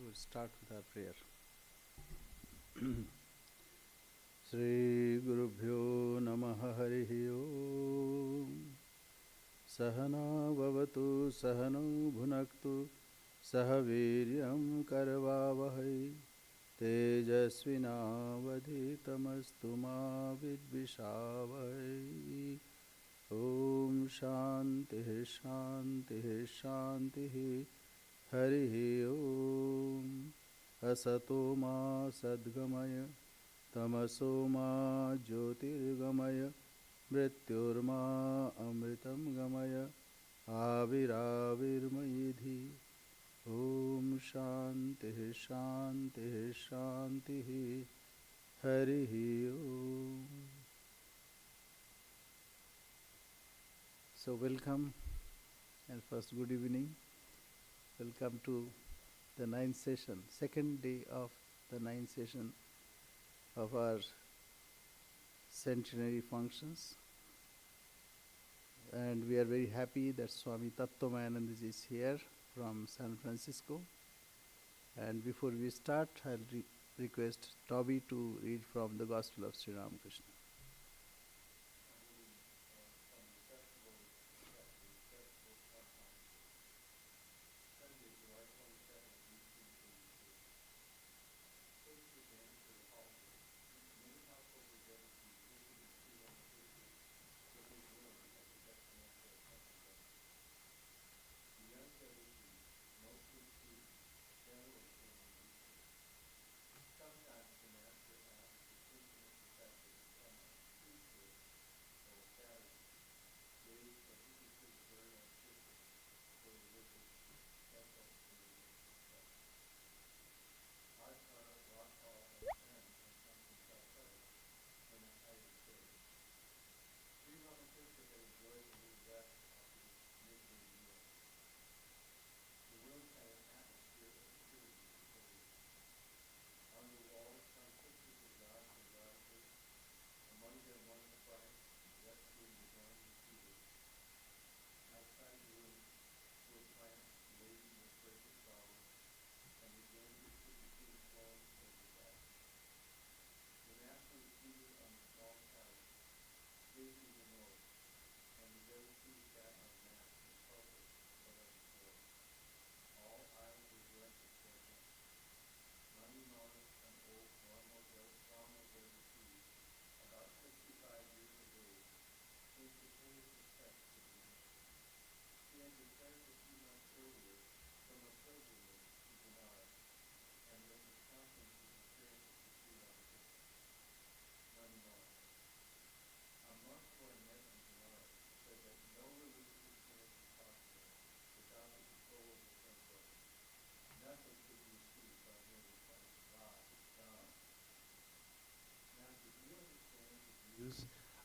we'll start with our prayer. Shri Gurubhyo Namaha Harihi Om Sahana Bhavatu Sahano Bhunaktu Sahaviryam Karavavahai Tejasvinavadhitamastu ma vidvishavai. Om Shanti Shanti Shanti Harihi Om Asato ma Sadgamaya Tamaso ma Jyotirgamaya Mrityurma Amritam Gamaya Aviravirmayidhi. Om Shanti Shanti Shanti Harihi Om. So welcome, and first good evening. Welcome to the 9th session, second day of the 9th session of our centenary functions. And we are very happy that Swami Tattwamayananda is here from San Francisco. And before we start, I'll request Toby to read from the Gospel of Sri Ramakrishna.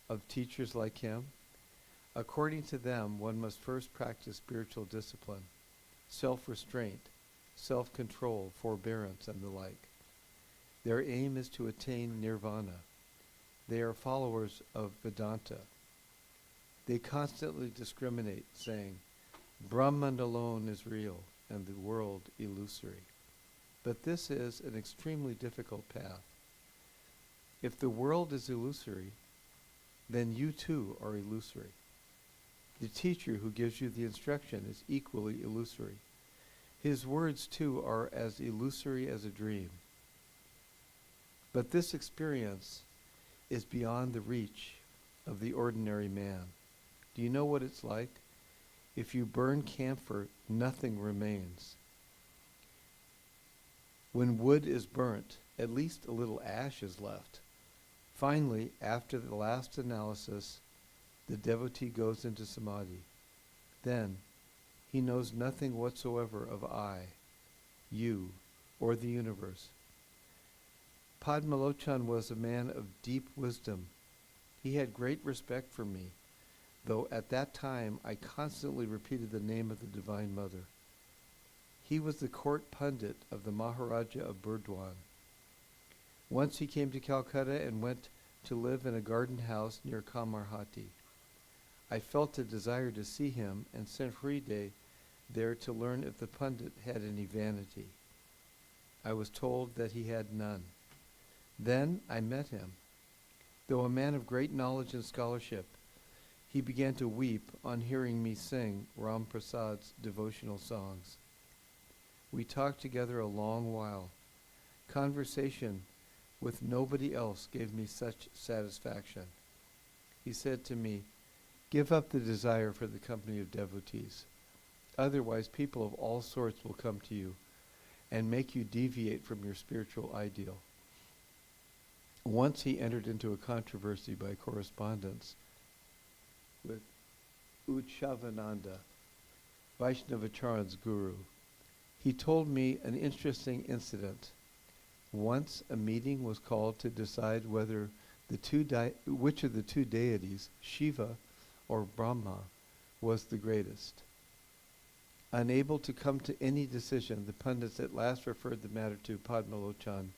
Of teachers like him? According to them, one must first practice spiritual discipline, self-restraint, self-control, forbearance, and the like. Their aim is to attain nirvana. They are followers of Vedanta. They constantly discriminate, saying, Brahman alone is real and the world illusory. But this is an extremely difficult path. If the world is illusory, then you too are illusory. The teacher who gives you the instruction is equally illusory. His words too are as illusory as a dream. But this experience is beyond the reach of the ordinary man. Do you know what it's like? If you burn camphor, nothing remains. When wood is burnt, at least a little ash is left. Finally, after the last analysis, the devotee goes into samadhi. Then, he knows nothing whatsoever of I, you, or the universe. Padmalochan was a man of deep wisdom. He had great respect for me, though at that time I constantly repeated the name of the Divine Mother. He was the court pundit of the Maharaja of Burdwan. Once he came to Calcutta and went to live in a garden house near Kamarhati. I felt a desire to see him and sent Hriday there to learn if the pundit had any vanity. I was told that he had none. Then I met him. Though a man of great knowledge and scholarship, he began to weep on hearing me sing Ram Prasad's devotional songs. We talked together a long while. Conversation with nobody else gave me such satisfaction. He said to me, "Give up the desire for the company of devotees. Otherwise, people of all sorts will come to you and make you deviate from your spiritual ideal." Once he entered into a controversy by correspondence with Uchavananda, Vaishnavacharan's guru. He told me an interesting incident. Once a meeting was called to decide whether which of the two deities, Shiva or Brahma, was the greatest. Unable to come to any decision, the pundits at last referred the matter to Padmalochan.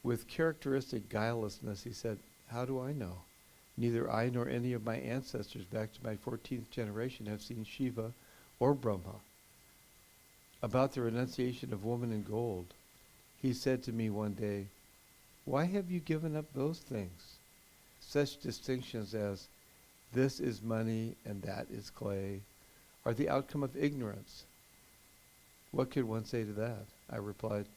With characteristic guilelessness, he said, "How do I know? Neither I nor any of my ancestors back to my 14th generation have seen Shiva or Brahma." About the renunciation of woman in gold, he said to me one day, "Why have you given up those things? Such distinctions as this is money and that is clay are the outcome of ignorance." What could one say to that? I replied,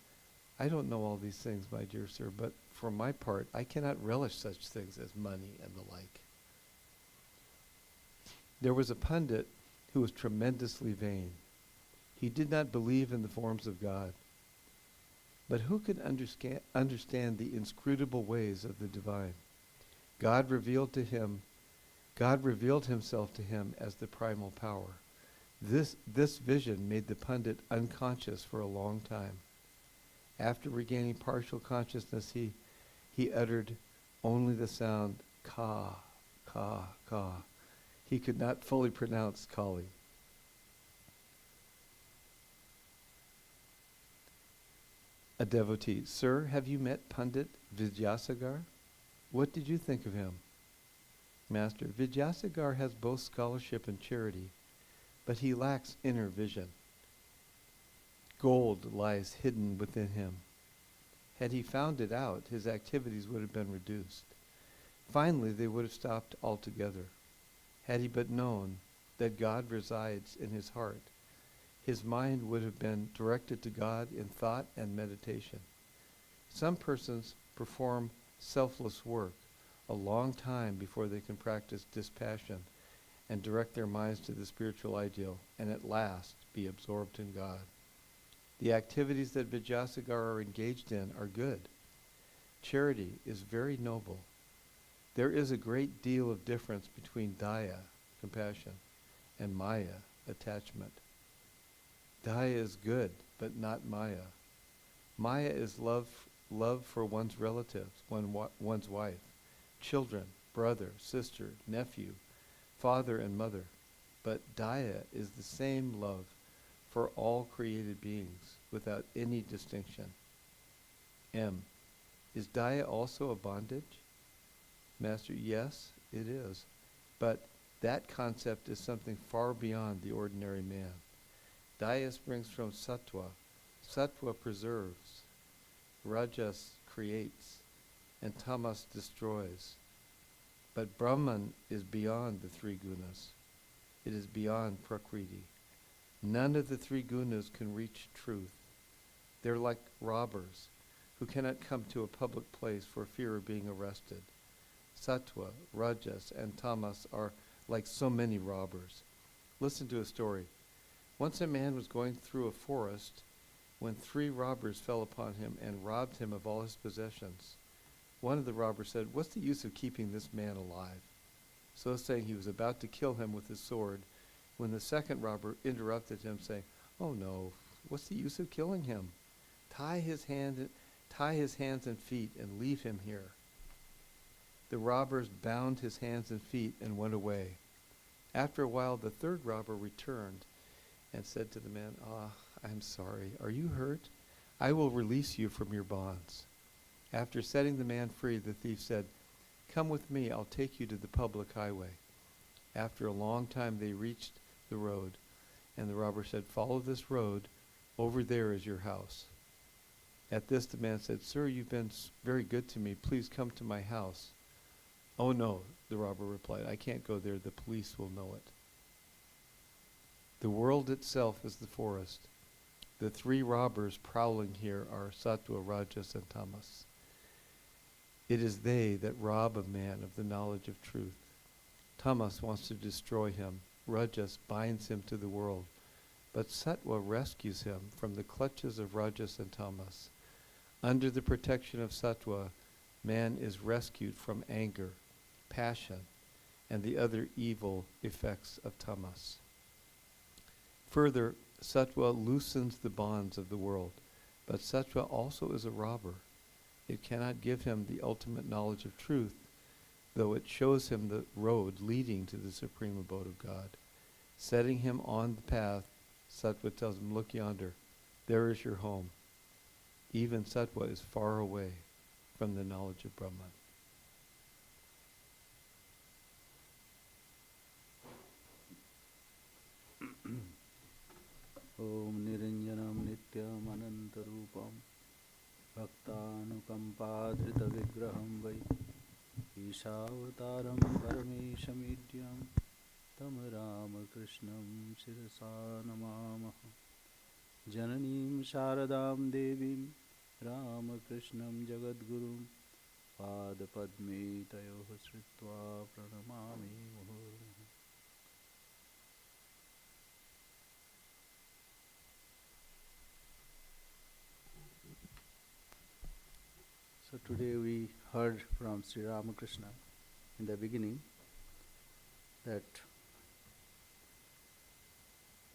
"I don't know all these things, my dear sir, but for my part, I cannot relish such things as money and the like." There was a pundit who was tremendously vain. He did not believe in the forms of God. But who could understand the inscrutable ways of the divine? God revealed himself to him as the primal power. This vision made the pundit unconscious for a long time. After regaining partial consciousness, he uttered only the sound ka, ka, ka. He could not fully pronounce Kali. A devotee: "Sir, have you met Pandit Vidyasagar? What did you think of him?" Master: "Vidyasagar has both scholarship and charity, but he lacks inner vision. Gold lies hidden within him. Had he found it out, his activities would have been reduced. Finally, they would have stopped altogether. Had he but known that God resides in his heart, his mind would have been directed to God in thought and meditation. Some persons perform selfless work a long time before they can practice dispassion and direct their minds to the spiritual ideal, and at last be absorbed in God. The activities that Vidyasagar are engaged in are good. Charity is very noble. There is a great deal of difference between daya, compassion, and maya, attachment. Daya is good, but not maya. Maya is love for one's relatives, one's wife, children, brother, sister, nephew, father and mother. But daya is the same love for all created beings without any distinction. M. Is daya also a bondage? Master: yes, it is. But that concept is something far beyond the ordinary man. Daya springs from sattva. Sattva preserves. Rajas creates. And tamas destroys. But Brahman is beyond the three gunas. It is beyond prakriti. None of the three gunas can reach truth. They're like robbers who cannot come to a public place for fear of being arrested. Sattva, Rajas, and Tamas are like so many robbers. Listen to a story. Once a man was going through a forest when 3 robbers fell upon him and robbed him of all his possessions. One of the robbers said, "What's the use of keeping this man alive?" So saying, he was about to kill him with his sword when the second robber interrupted him, saying, "Oh no, what's the use of killing him? Tie his hands and feet and leave him here." The robbers bound his hands and feet and went away. After a while, the third robber returned and said to the man, "I'm sorry. Are you hurt? I will release you from your bonds." After setting the man free, the thief said, "Come with me, I'll take you to the public highway." After a long time, they reached the road, and the robber said, "Follow this road. Over there is your house." At this, the man said, "Sir, you've been very good to me. Please come to my house." "Oh no," the robber replied, "I can't go there. The police will know it." The world itself is the forest. The three robbers prowling here are Sattva, Rajas, and Tamas. It is they that rob a man of the knowledge of truth. Tamas wants to destroy him. Rajas binds him to the world. But Sattva rescues him from the clutches of Rajas and Tamas. Under the protection of Sattva, man is rescued from anger, passion, and the other evil effects of Tamas. Further, Sattva loosens the bonds of the world, but Sattva also is a robber. It cannot give him the ultimate knowledge of truth, though it shows him the road leading to the supreme abode of God. Setting him on the path, Sattva tells him, "Look yonder, there is your home." Even Sattva is far away from the knowledge of Brahman. Om Niranjanam Nityam Anantarupam Bhaktanukampadrita Vigraham Vai Ishavataram Parameshamidhyam Tam Ramakrishnam Shirasa Namamaha Jananim Sharadam Devim Ramakrishnam Jagadgurum Padapadme Tayoh Sritva Pranamami Muhurmuhu. So today we heard from Sri Ramakrishna in the beginning that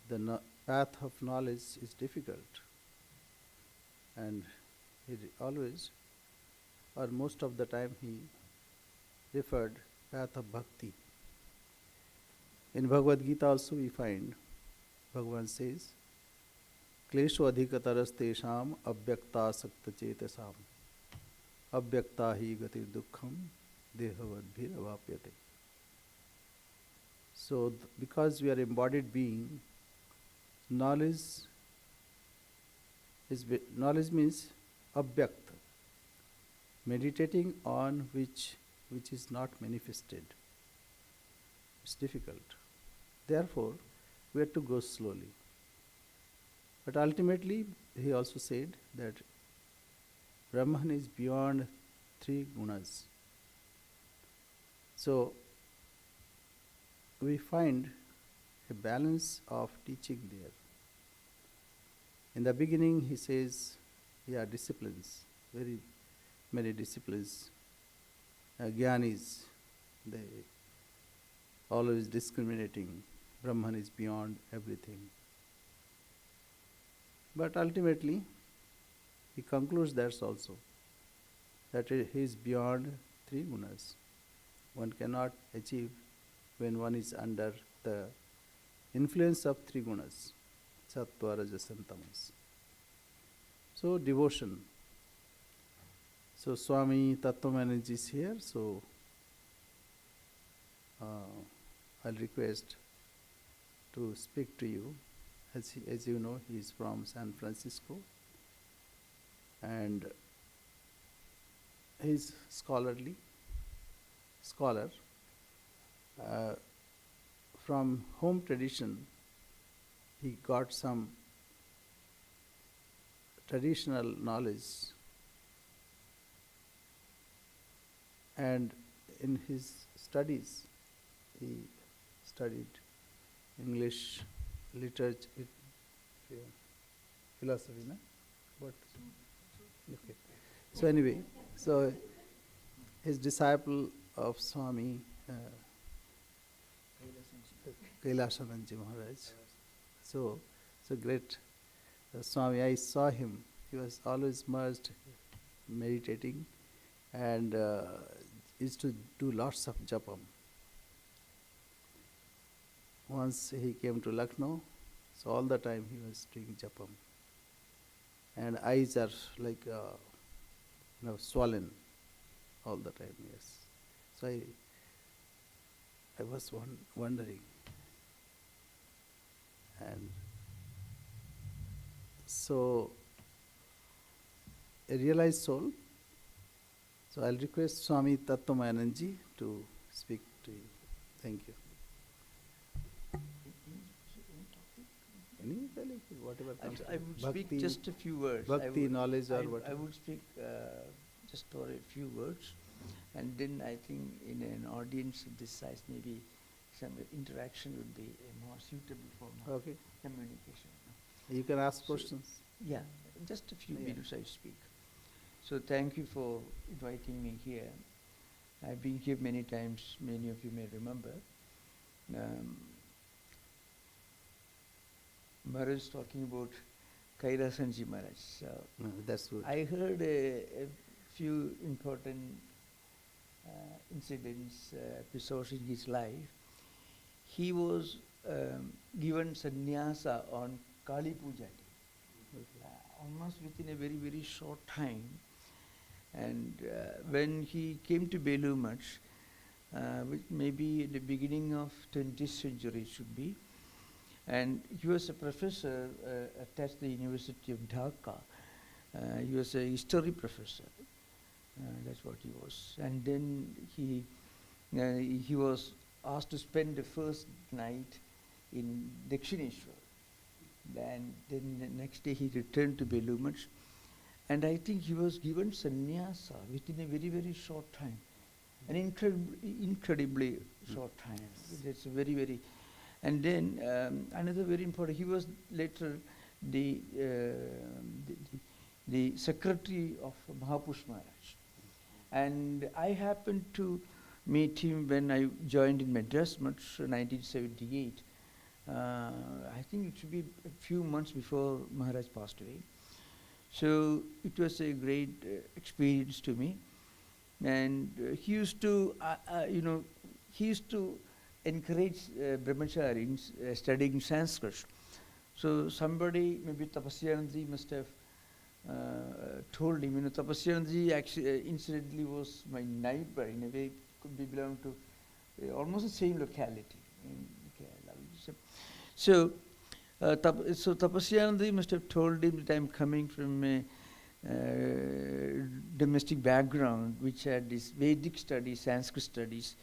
the path of knowledge is difficult, and he always, or most of the time, he referred path of bhakti. In Bhagavad Gita also we find Bhagavan says, "Klesho adhikataras tesham abhyakta sakta chetasam avyakta hi gatir dukkham dehavadbhir avapyate." So, because we are embodied being, knowledge means abhyakta, meditating on which is not manifested. It's difficult. Therefore, we have to go slowly. But ultimately, he also said that Brahman is beyond three gunas. So, we find a balance of teaching there. In the beginning, he says, disciplines, very many disciplines. Jnanis, they always discriminating. Brahman is beyond everything. But ultimately, he concludes that also, that he is beyond three gunas. One cannot achieve when one is under the influence of three gunas, sattva, rajas and tamas. So devotion. So Swami Tattwamayananda is here, so I'll request to speak to you. As you know, he is from San Francisco, and he is scholar. From home tradition, he got some traditional knowledge, and in his studies, he studied English literature, philosophy, no? What? Okay. So anyway, so his disciple of Swami Kailashananji Maharaj. So great Swami. I saw him. He was always merged, meditating, and used to do lots of japam. Once he came to Lucknow, so all the time he was doing japam. And eyes are like swollen all the time, yes. So I was wondering. And so a realized soul. So I'll request Swami Tattwamayananda to speak to you. Thank you. Any, whatever comes. I would Bhakti, speak just a few words. Bhakti, knowledge or I whatever. would speak just for a few words, and then I think in an audience of this size, maybe some interaction would be a more suitable form of Okay. communication. You can ask So- questions. Yeah, just a few Yeah. minutes I speak. So thank you for inviting me here. I've been here many times, many of you may remember. Maharaj is talking about Kailasanji Maharaj. So No, that's good. I heard a few important incidents, episodes in his life. He was given sannyasa on Kali Puja day, almost within a very, very short time. And when he came to Belur Math, which maybe at the beginning of 20th century should be, and he was a professor attached to the University of Dhaka. He was a history professor. That's what he was. And then he was asked to spend the first night in Dakshineshwar. Then the next day he returned to Belur Math. And I think he was given sannyasa within a very, very short time. An incredibly short time. That's a very, very... And then another very important, he was later the secretary of Mahapurush Maharaj. And I happened to meet him when I joined in Madras Math, 1978. I think it should be a few months before Maharaj passed away. So it was a great experience to me. And he used to, encourage brahmacharis studying Sanskrit. So somebody, maybe Tapasyanandaji must have told him, Tapasyanandaji actually incidentally was my neighbor, in a way could be belong to almost the same locality in Kerala. So Tapasyanandaji must have told him that I'm coming from a domestic background which had this Vedic studies, Sanskrit studies,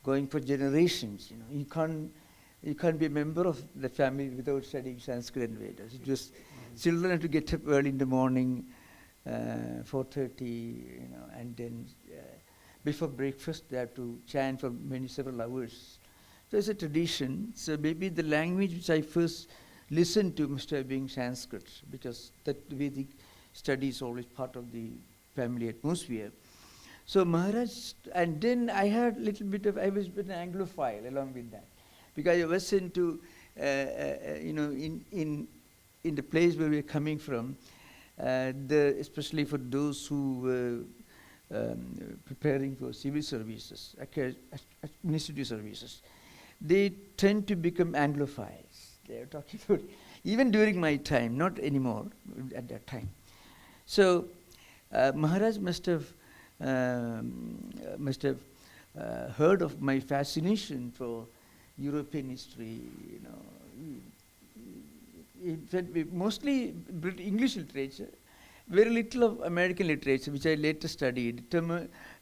going for generations. You can't be a member of the family without studying Sanskrit and Vedas. It was children have to get up early in the morning, 4:30, and then before breakfast they have to chant for several hours. So it's a tradition. So maybe the language which I first listened to must have been Sanskrit, because that Vedic study is always part of the family atmosphere. So Maharaj, and then I had a little bit of, I was an Anglophile along with that, because I was into, in the place where we are coming from, especially for those who were preparing for civil services, administrative services, they tend to become Anglophiles. They are talking about, even during my time, not anymore at that time. So Maharaj must have heard of my fascination for European history. In fact, mostly English literature, very little of American literature, which I later studied.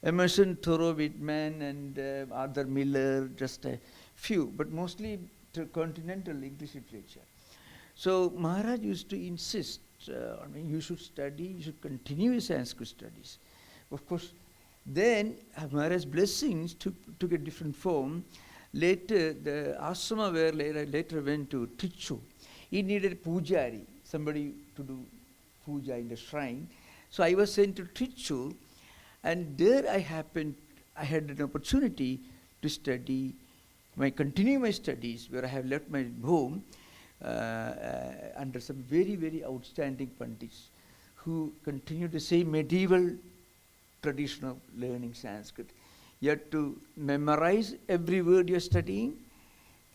Emerson, Thoreau, Whitman, and Arthur Miller, just a few, but mostly continental English literature. So Maharaj used to insist, you should study, you should continue your Sanskrit studies. Of course, then Maharaj's blessings took a different form. Later, the ashrama where I later went to, Tichu, he needed a pujari, somebody to do puja in the shrine. So I was sent to Tichu, and there I had an opportunity to study, continue my studies, where I have left my home, under some very, very outstanding pandits who continue the same medieval tradition of learning Sanskrit. You have to memorize every word you're studying,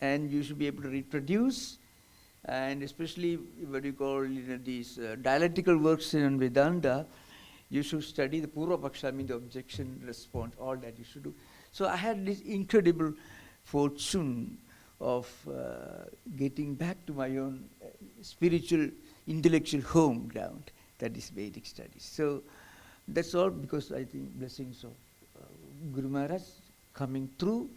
and you should be able to reproduce, and especially what you call these dialectical works in Vedanta, you should study the Purva Paksha, the objection, response, all that you should do. So I had this incredible fortune of getting back to my own spiritual, intellectual home ground. That is Vedic studies. So that's all because I think blessings of Guru Maharaj coming through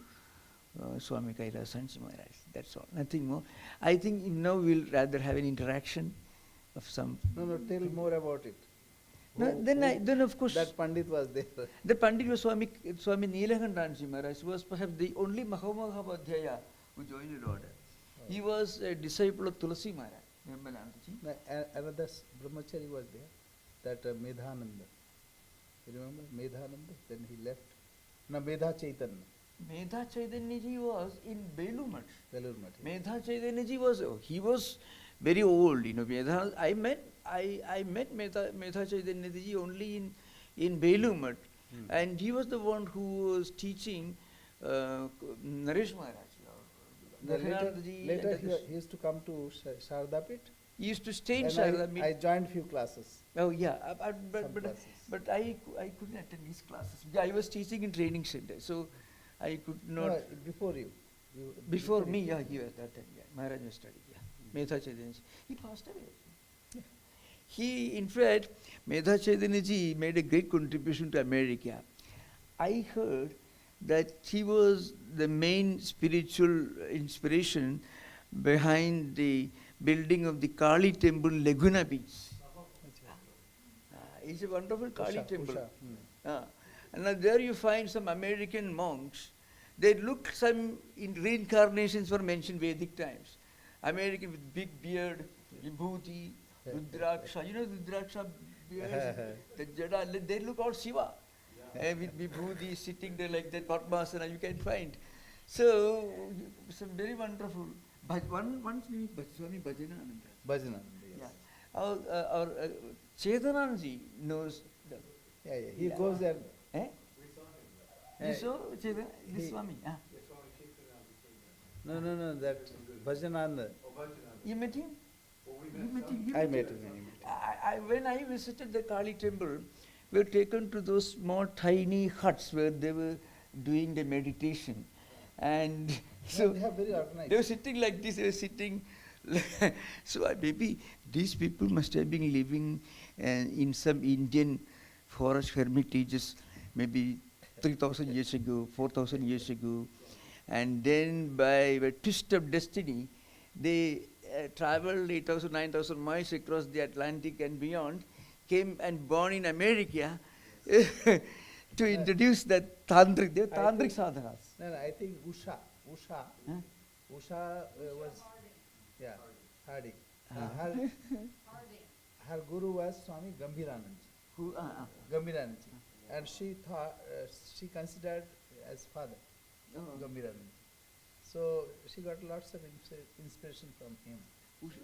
Swami Kailasanji Maharaj. That's all, nothing more. I think now we'll rather have an interaction of some. No, tell more about it. No, then of course that Pandit was there. the Pandit was Swami Neelakantanji Maharaj, who was perhaps the only Mahamahapodhyaya who joined the order. He was a disciple of Tulasi Maharaj. No, another brahmachari was there, that Medhananda. You remember Medhananda? Then he left. No, Medha Chaitanya. Medha Chaitanyaji was in Belur Belur Math. Medha Chaitanyaji was, he was very old, you know. I met Medha Chaitanyaji only in Belur Math. And he was the one who was teaching Naresh Maharaj. Later he used to come to Shardapit. He used to stay in And Shardapit. I joined few classes. Oh yeah, Some classes. but I couldn't attend these classes. I was teaching in training center, so I could not. No, before you. Before me, yeah, he was that time. Yeah, Maharaj was studying. Yeah, Medha Chaitanyaji. He passed away. Yeah. He, in fact, Medha Chaitanyaji made a great contribution to America. I heard that he was the main spiritual inspiration behind the building of the Kali temple, Laguna Beach. It's a wonderful Kali temple. And now there you find some American monks. They look some in reincarnations were mentioned Vedic times. American with big beard, vibhuti, rudraksha. You know Rudraksha beards? The jada, they look all Shiva. With vibhuti sitting there like that, Padmasana you can find. So, some very wonderful. But once we Swami Bhajanananda. Bhajanananda, yes. Yeah. Our Chetananji knows them. Yeah. He goes there. Eh? You saw Chetan, this Swami? No, that Bhajanananda. You met him? I met him. When I visited the Kali temple, we were taken to those small tiny huts where they were doing the meditation. And so they are very organized. they were sitting like this, they were sitting. So maybe these people must have been living in some Indian forest hermitages, maybe 3,000 years ago, 4,000 years ago. And then by a twist of destiny, they traveled 8,000, 9,000 miles across the Atlantic and beyond, came and born in America to introduce that tantric, they were tantric sadhanas. No, I think Usha was, Hardik. Her guru was Swami Gambhiranand. Gambhiranand. And she thought, she considered as father, Gambhiranand. So she got lots of inspiration from him.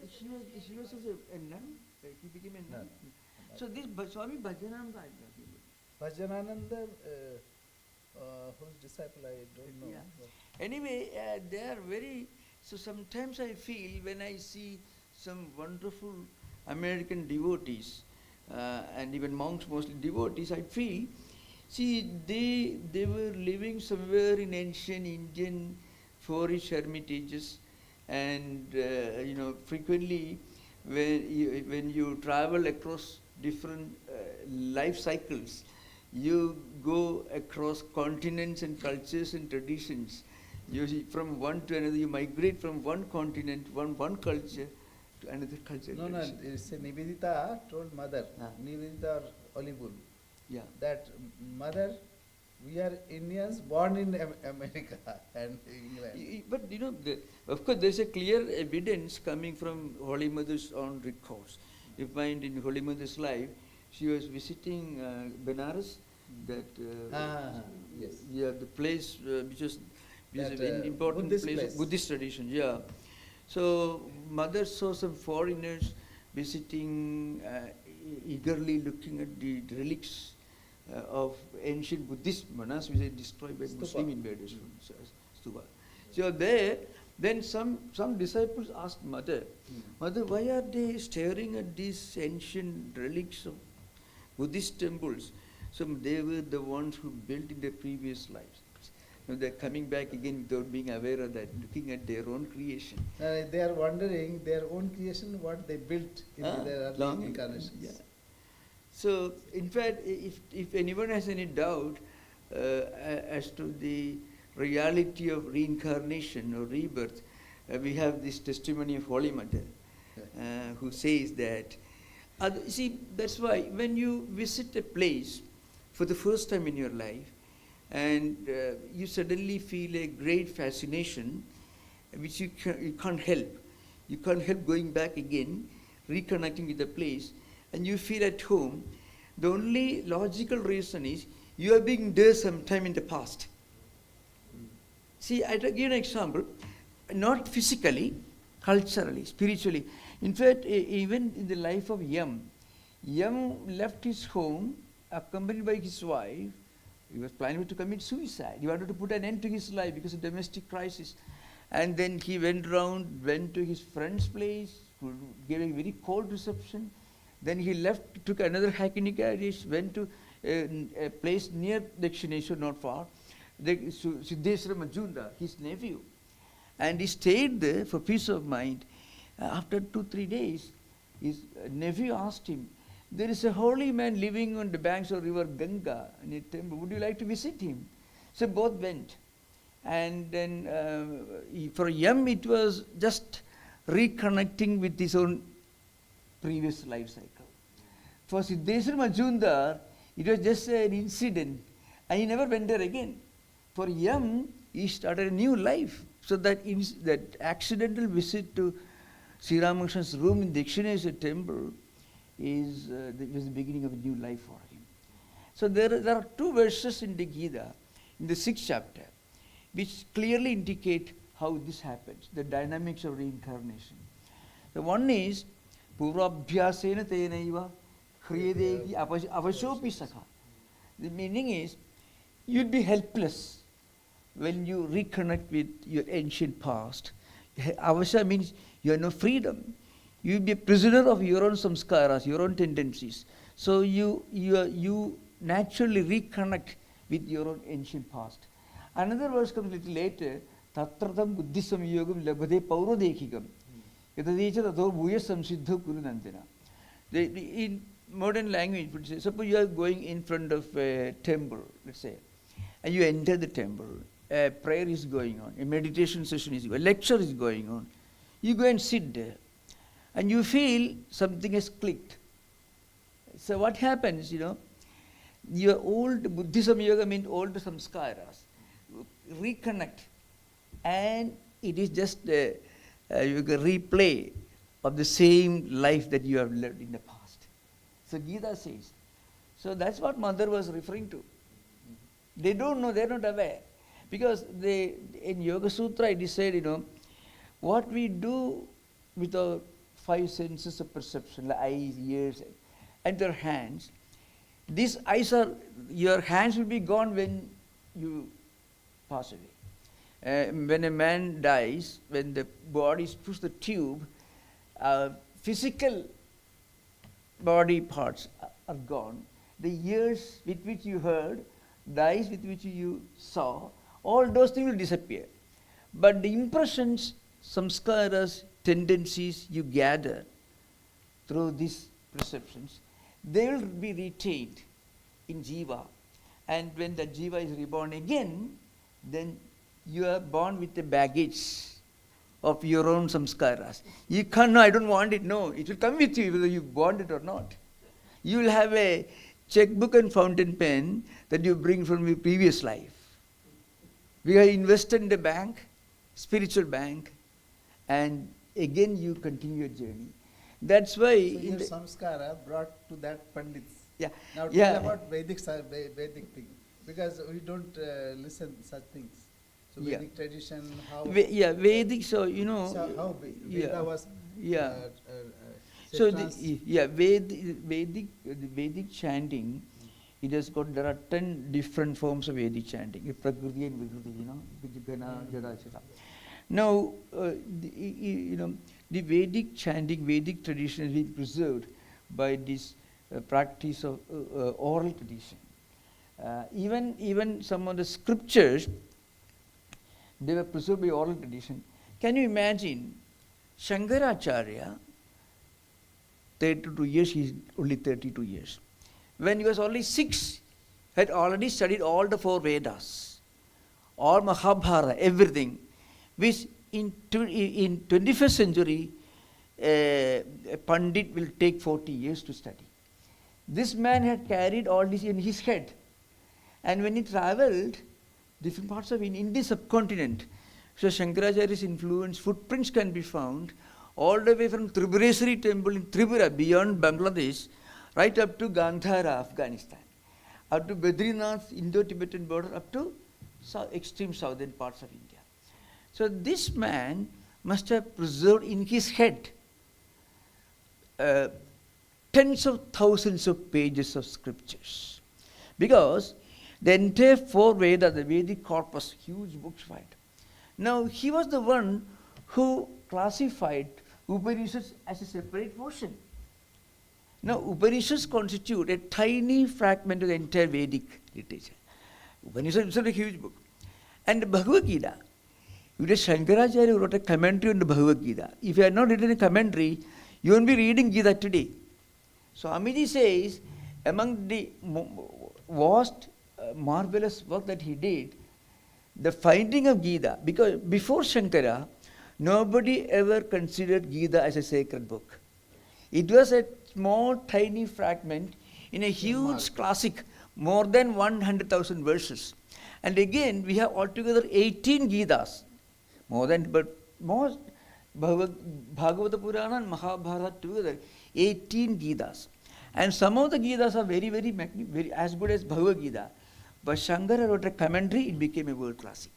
She was also a nun? He became a nun? So this Swami Bhajanananda, Bhajanananda, whose disciple I don't know. Yeah. Anyway, they are very, so sometimes I feel when I see some wonderful American devotees, and even monks, mostly devotees, I feel, see, they were living somewhere in ancient Indian forest hermitages, and frequently when you travel across different life cycles, you go across continents and cultures and traditions. You see, from one to another, you migrate from one continent, one culture to another culture. No, it's a Nivedita told mother, Nivedita Olibul, that mother, we are Indians born in America and England. But of course, there's a clear evidence coming from Holy Mother's own records. You find in Holy Mother's life, she was visiting Benares, that the place which is an important place, Buddhist tradition. Yeah. So mother saw some foreigners visiting, eagerly looking at the relics of ancient Buddhist monasteries which are destroyed by Muslim invaders. Stupa. So there, then some disciples asked mother, Mother, why are they staring at these ancient relics of Buddhist temples? So they were the ones who built in their previous lives. Now they're coming back again without being aware of that, looking at their own creation. They are wondering their own creation, what they built in their early incarnations. Yeah. So, in fact, if anyone has any doubt as to the reality of reincarnation or rebirth, we have this testimony of Holy Mother, who says that. See, that's why when you visit a place for the first time in your life, and you suddenly feel a great fascination, which you can't help. You can't help going back again, reconnecting with the place, and you feel at home. The only logical reason is you are being there sometime in the past. See, I'll give you an example. Not physically, culturally, spiritually. In fact, even in the life of Yam left his home accompanied by his wife. He was planning to commit suicide. He wanted to put an end to his life because of domestic crisis. And then he went to his friend's place, who gave a very cold reception. Then he left, took another hackney carriage, went to a place near Dakshineshwar, not far, Siddheswara Majunda, his nephew. And he stayed there for peace of mind. After 2-3 days, his nephew asked him, there is a holy man living on the banks of river Ganga in a temple. Would you like to visit him? So both went. And then for Yam, it was just reconnecting with his own previous life cycle. For Siddheswara Majumdar, it was just an incident, and he never went there again. For Yam, he started a new life. So that accidental visit to Sri Ramakrishna's room in the Dakshineshwar temple was the beginning of a new life for him. So there are 2 verses in the Gita, in the 6th chapter, which clearly indicate how this happens, the dynamics of reincarnation. The one is, Purvabhyasena tenaiva khriyadeki avashopi sakha. The meaning is, you'd be helpless when you reconnect with your ancient past. Avasha means you have no freedom. You'll be a prisoner of your own samskaras, your own tendencies. So you naturally reconnect with your own ancient past. Another verse comes a little later, Tatratam buddhi samyogam labhade paurodekikam. Yatadecha tato bhuya samsiddho kurunandina. In modern language, would say, suppose you are going in front of a temple, let's say, and you enter the temple, a prayer is going on, a meditation session is going on, a lecture is going on. You go and sit there, and you feel something has clicked. So what happens, your old Buddhi Samyoga means old samskaras reconnect, and it is just a replay of the same life that you have lived in the past. So Gita says. So that's what Mother was referring to. They don't know, they're not aware. Because in Yoga Sutra it is said, what we do with our 5 senses of perception, like eyes, ears, and your hands, your hands will be gone when you pass away. When a man dies, when the body is pushed the tube, physical body parts are gone. The ears with which you heard, the eyes with which you saw, all those things will disappear. But the impressions, samskaras, tendencies you gather through these perceptions, they will be retained in jiva. And when the jiva is reborn again, then you are born with the baggage of your own samskaras. You can't, no, I don't want it. No, it will come with you whether you want it or not. You will have a checkbook and fountain pen that you bring from your previous life. We are invested in the bank, spiritual bank, and again you continue your journey. That's why... So your samskara brought to that pandits. Yeah. Now tell about Vedic thing, because we don't listen such things. So Vedic tradition, how... Vedic, so So how Veda was... So Vedic chanting, there are 10 different forms of Vedic chanting. Prakriti and Vikriti, Vijnana, Jada, etc. Now, the Vedic chanting, Vedic tradition has been preserved by this practice of oral tradition. Even some of the scriptures, they were preserved by oral tradition. Can you imagine Shankaracharya, 32 years, he is only 32 years. when he was only 6, had already studied all the 4 Vedas, all Mahabharata, everything, which in 21st century, a Pandit will take 40 years to study. This man had carried all this in his head. And when he traveled different parts of Indian subcontinent, so Shankaracharya's influence, footprints can be found all the way from Tripureswari temple in Tripura, beyond Bangladesh, right up to Gandhara, Afghanistan, up to Badrinath, Indo-Tibetan border, up to extreme southern parts of India. So this man must have preserved in his head tens of thousands of pages of scriptures. Because the entire 4 Vedas, the Vedic corpus, huge books find. Now he was the one who classified Upanishads as a separate portion. Now Upanishads constitute a tiny fragment of the entire Vedic literature. Upanishads is a huge book. And the Bhagavad Gita, Shankaracharya wrote a commentary on the Bhagavad Gita. If you had not written a commentary, you won't be reading Gita today. So Swamiji says, among the vast, marvelous work that he did, the finding of Gita, because before Shankara, nobody ever considered Gita as a sacred book. It was a small, tiny fragment in a huge classic, more than 100,000 verses. And again, we have altogether 18 Gitas, more than, but most Bhagavata Purana and Mahabharata together, 18 Gitas. And some of the Gitas are very, very as good as Bhagavad Gita. But Shankara wrote a commentary, it became a world classic.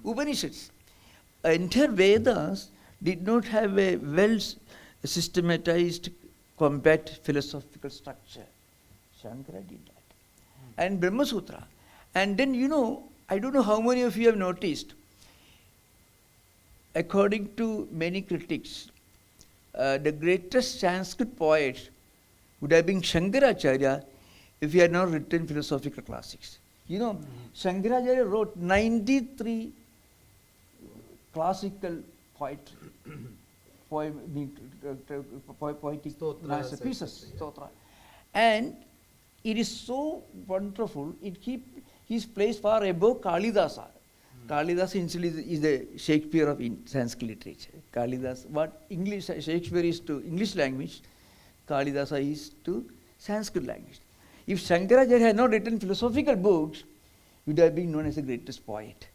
Upanishads, entire Vedas did not have a well systematized, compact philosophical structure. Shankara did that. And Brahma Sutra. And then, I don't know how many of you have noticed, according to many critics, the greatest Sanskrit poet would have been Shankaracharya if he had not written philosophical classics. Shankaracharya wrote 93 classical poetry, poetic masterpieces, stotra. And it is so wonderful, he's placed far above Kalidasa. Kalidasa is the Shakespeare of Sanskrit literature. Kalidasa, what Shakespeare is to English language, Kalidasa is to Sanskrit language. If Shankaracharya had not written philosophical books, he would have been known as the greatest poet.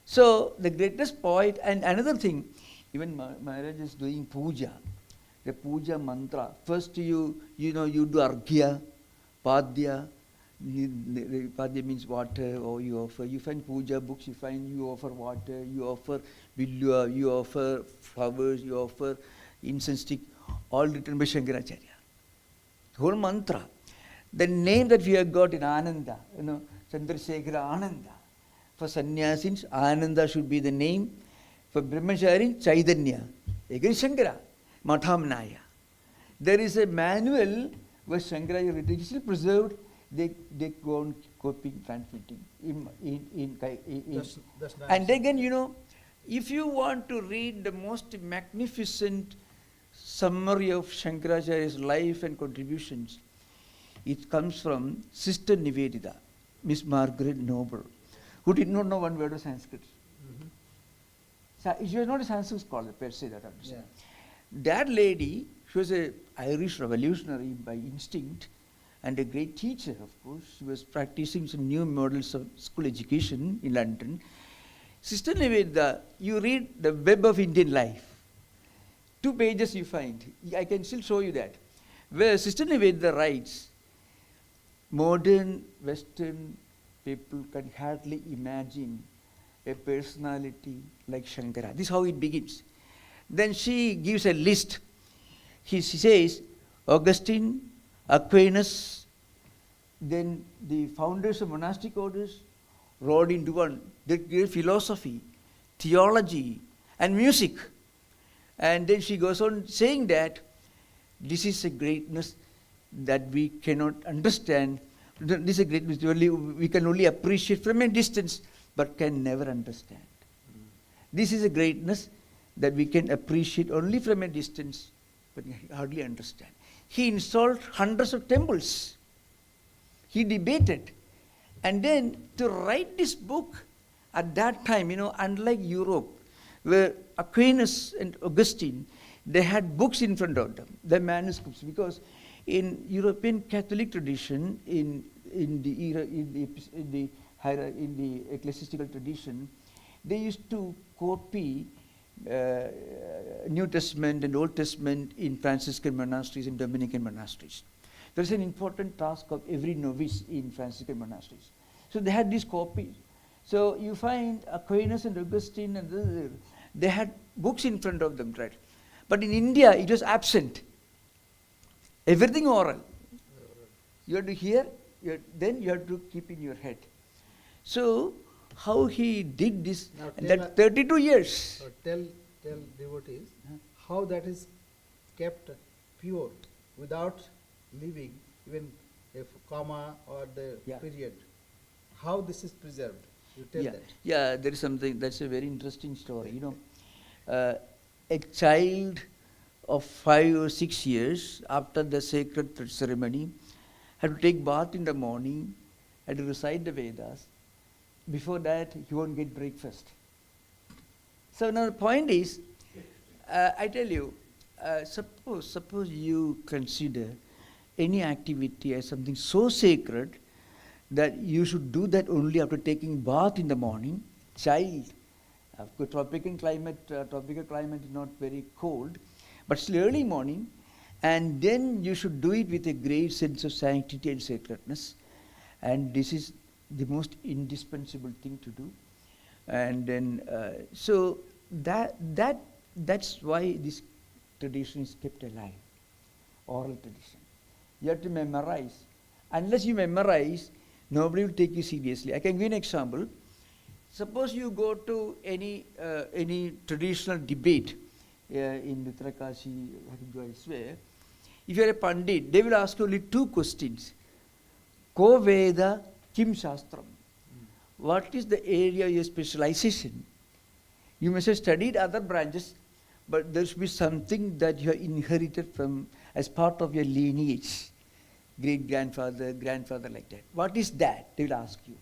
So, the greatest poet, and another thing, even Maharaj is doing puja, the puja mantra. First you do arghya, padya. Padya means water, or you offer. You find puja books, you offer water, you offer vilya, you offer flowers, you offer incense stick, all written by Shankaracharya. The whole mantra. The name that we have got in Ananda, Chandrasekhara Ananda. For sannyasins, Ananda should be the name. For brahmacharin, Chaitanya. Again Shankara, Mathamnaya. There is a manual where Shankaracharya written, it is still preserved. They go on copying, transmitting. That's nice. And again, if you want to read the most magnificent summary of Shankaracharya's life and contributions, it comes from Sister Nivedita, Miss Margaret Noble, who did not know one word of Sanskrit. She was not a Sanskrit scholar per se, that understand. Yeah. That lady, she was an Irish revolutionary by instinct and a great teacher, of course. She was practicing some new models of school education in London. Sister Nivedita, you read the Web of Indian Life. 2 pages you find. I can still show you that. Where Sister Nivedita writes, modern Western people can hardly imagine a personality like Shankara. This is how it begins. Then she gives a list. She says, Augustine, Aquinas, then the founders of monastic orders rolled into one. They gave philosophy, theology, and music. And then she goes on saying that this is a greatness that we cannot understand. This is a greatness we can only appreciate from a distance, but can never understand. This is a greatness that we can appreciate only from a distance, but hardly understand. He installed hundreds of temples. He debated. And then to write this book at that time, unlike Europe, where Aquinas and Augustine, they had books in front of them, the manuscripts, because in European Catholic tradition, in the ecclesiastical tradition, they used to copy New Testament and Old Testament in Franciscan monasteries and Dominican monasteries. There is an important task of every novice in Franciscan monasteries. So they had these copies. So you find Aquinas and Augustine and they had books in front of them, right? But in India, it was absent. Everything oral. You have to hear, then you have to keep in your head. So how he did this, Now and tell that 32 years. Tell devotees how that is kept pure without leaving even a comma or the Yeah. period. How this is preserved? You tell that. Yeah, there is something, that's a very interesting story. A child of 5 or 6 years, after the sacred ceremony, had to take bath in the morning, had to recite the Vedas. Before that, he won't get breakfast. So now the point is, I tell you, suppose you consider any activity as something so sacred that you should do that only after taking bath in the morning. Child, of course, tropical climate is not very cold, but still early morning, and then you should do it with a great sense of sanctity and sacredness, and this is the most indispensable thing to do. And then, so that's why this tradition is kept alive, oral tradition. You have to memorize. Unless you memorize, nobody will take you seriously. I can give you an example. Suppose you go to any traditional debate in Uttarakashi or elsewhere. If you are a Pandit, they will ask you only 2 questions. Ko Veda, Kim Shastram. What is the area of your specialization? You must have studied other branches, but there should be something that you have inherited from as part of your lineage. Great-grandfather, grandfather, like that. What is that? They will ask you.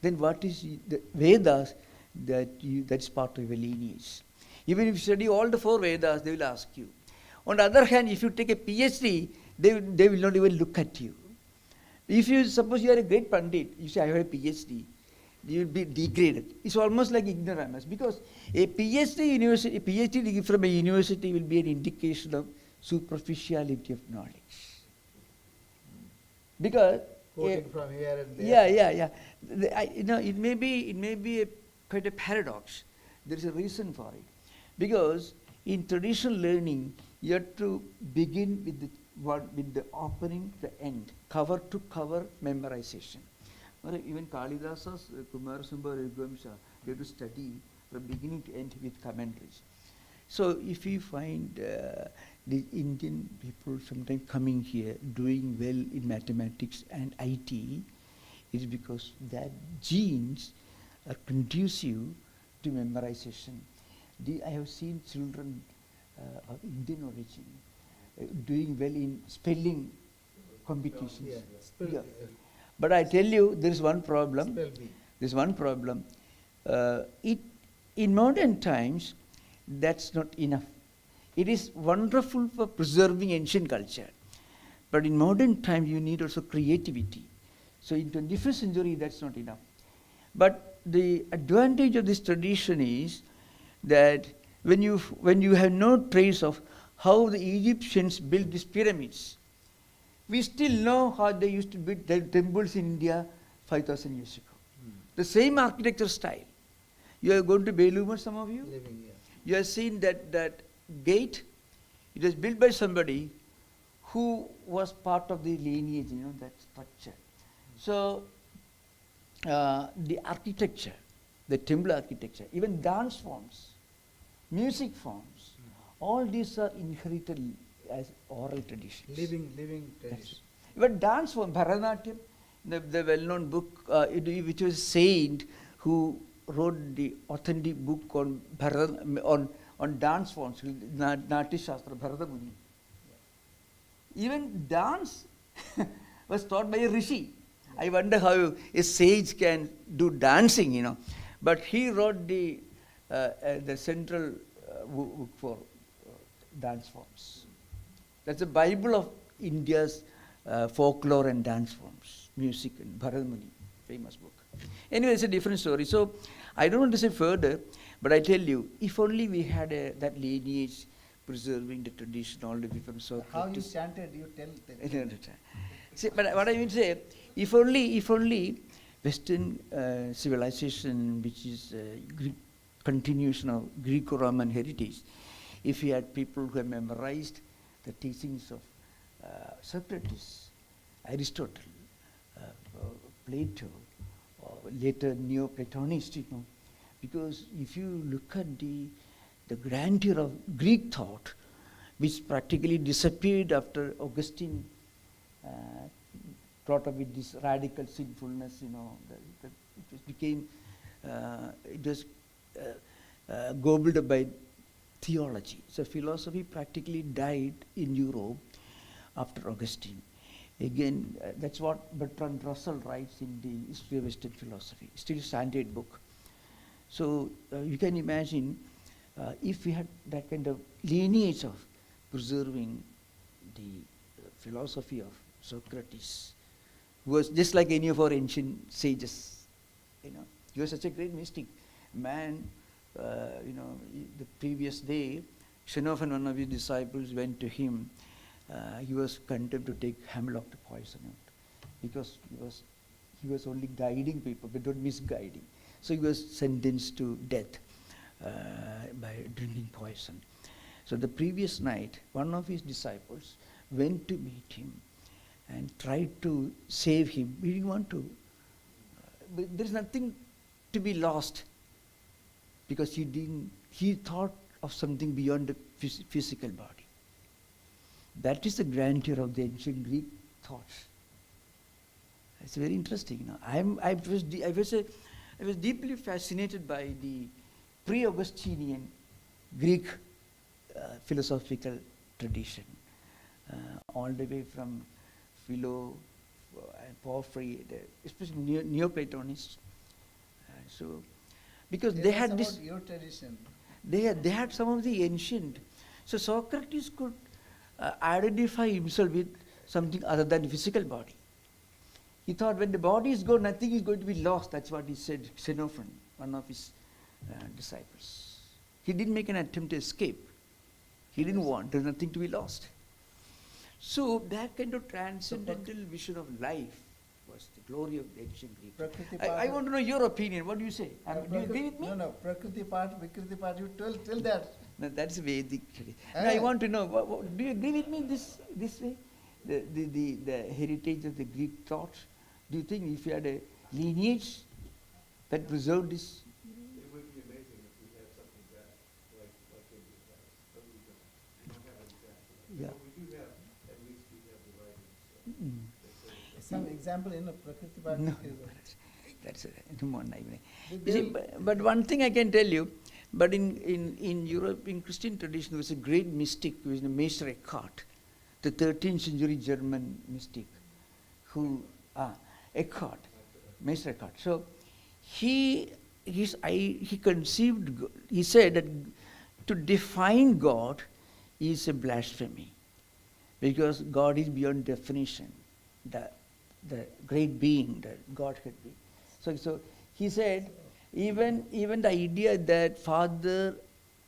Then what is the Vedas that's part of your lineage? Even if you study all the 4 Vedas, they will ask you. On the other hand, if you take a PhD, they will not even look at you. If you suppose you are a great Pandit, you say, I have a PhD, you will be degraded. It's almost like ignoramus, because a PhD degree from a university will be an indication of superficiality of knowledge. Because Quoting from here and there. It may be quite a paradox. There is a reason for it. Because in traditional learning, you have to begin with the opening, the end, cover to cover memorization. Even Kalidasa's Kumarasambhava Raghuvamsha, you have to study from beginning to end with commentaries. So if you find the Indian people sometimes coming here doing well in mathematics and IT, it is because that genes are conducive to memorization. I have seen children of Indian origin doing well in spelling competitions. Yeah. But I tell you, there is one problem. Spell bee. There is one problem. In modern times, that's not enough. It is wonderful for preserving ancient culture. But in modern times, you need also creativity. So in 21st century, that's not enough. But the advantage of this tradition is that when you have no trace of how the Egyptians built these pyramids, we still know how they used to build their temples in India 5,000 years ago. The same architecture style. You are going to Belumar, some of you? Living, yeah. You have seen that gate. It was built by somebody who was part of the lineage, that structure. So the architecture, the temple architecture, even dance forms, music forms, all these are inherited as oral traditions. Living tradition. Even dance form, Bharatanatyam, the well-known book, which was a saint who wrote the authentic book on dance forms, Natya Shastra, Bharata Muni. Even dance was taught by a rishi. I wonder how a sage can do dancing, But he wrote the central book for dance forms. That's the Bible of India's folklore and dance forms, music and Bharatmuni, famous book. Anyway, it's a different story. So I don't want to say further, but I tell you, if only we had that lineage preserving the tradition all the way from Socrates. How you chanted, you tell. See, but what I mean to say, if only Western civilization, which is Greek continuation of Greco-Roman heritage, if we had people who have memorized the teachings of Socrates, Aristotle, Plato, or later Neoplatonists, because if you look at the grandeur of Greek thought, which practically disappeared after Augustine brought up with this radical sinfulness, it was gobbled up by theology. So philosophy practically died in Europe after Augustine. Again, that's what Bertrand Russell writes in the History of Western Philosophy, still standard book. So you can imagine if we had that kind of lineage of preserving the philosophy of Socrates, who was just like any of our ancient sages, he was such a great mystic. Man, the previous day, Xenophon, one of his disciples, went to him. He was condemned to take hemlock to poison it, because he was only guiding people, but not misguiding. So he was sentenced to death by drinking poison. So the previous night, one of his disciples went to meet him and tried to save him. He didn't want to. But there is nothing to be lost, because he thought of something beyond the physical body. That is the grandeur of the ancient Greek thoughts. It's very interesting. I was deeply fascinated by the pre-Augustinian Greek philosophical tradition, all the way from Philo and Porphyry, especially Neoplatonists. Because they had this. Your tradition. They had some of the ancient. So Socrates could identify himself with something other than the physical body. He thought when the body is gone, nothing is going to be lost. That's what he said, Xenophon, one of his disciples. He didn't make an attempt to escape. He didn't want. There's nothing to be lost. So that kind of transcendental vision of life was the glory of the ancient Greek. I want to know your opinion. What do you say? Do you agree with me? No. Prakriti part, Vikriti part, you tell that. No, that's Vedic. I want to know, do you agree with me this way? The heritage of the Greek thought? Do you think if you had a lineage that preserved this? It would be amazing if we had something like India has, but we don't. We don't have exactly. Yeah. But we do have, at least we have the writings. Some example in a Prakriti part. No, that's but one thing I can tell you, but in Europe, in Christian tradition, there was a great mystic who was named Meister Eckhart, the 13th century German mystic, Meister Eckhart. So he conceived, he said that to define God is a blasphemy, because God is beyond definition, the great being, the Godhead being. So he said, even the idea that Father,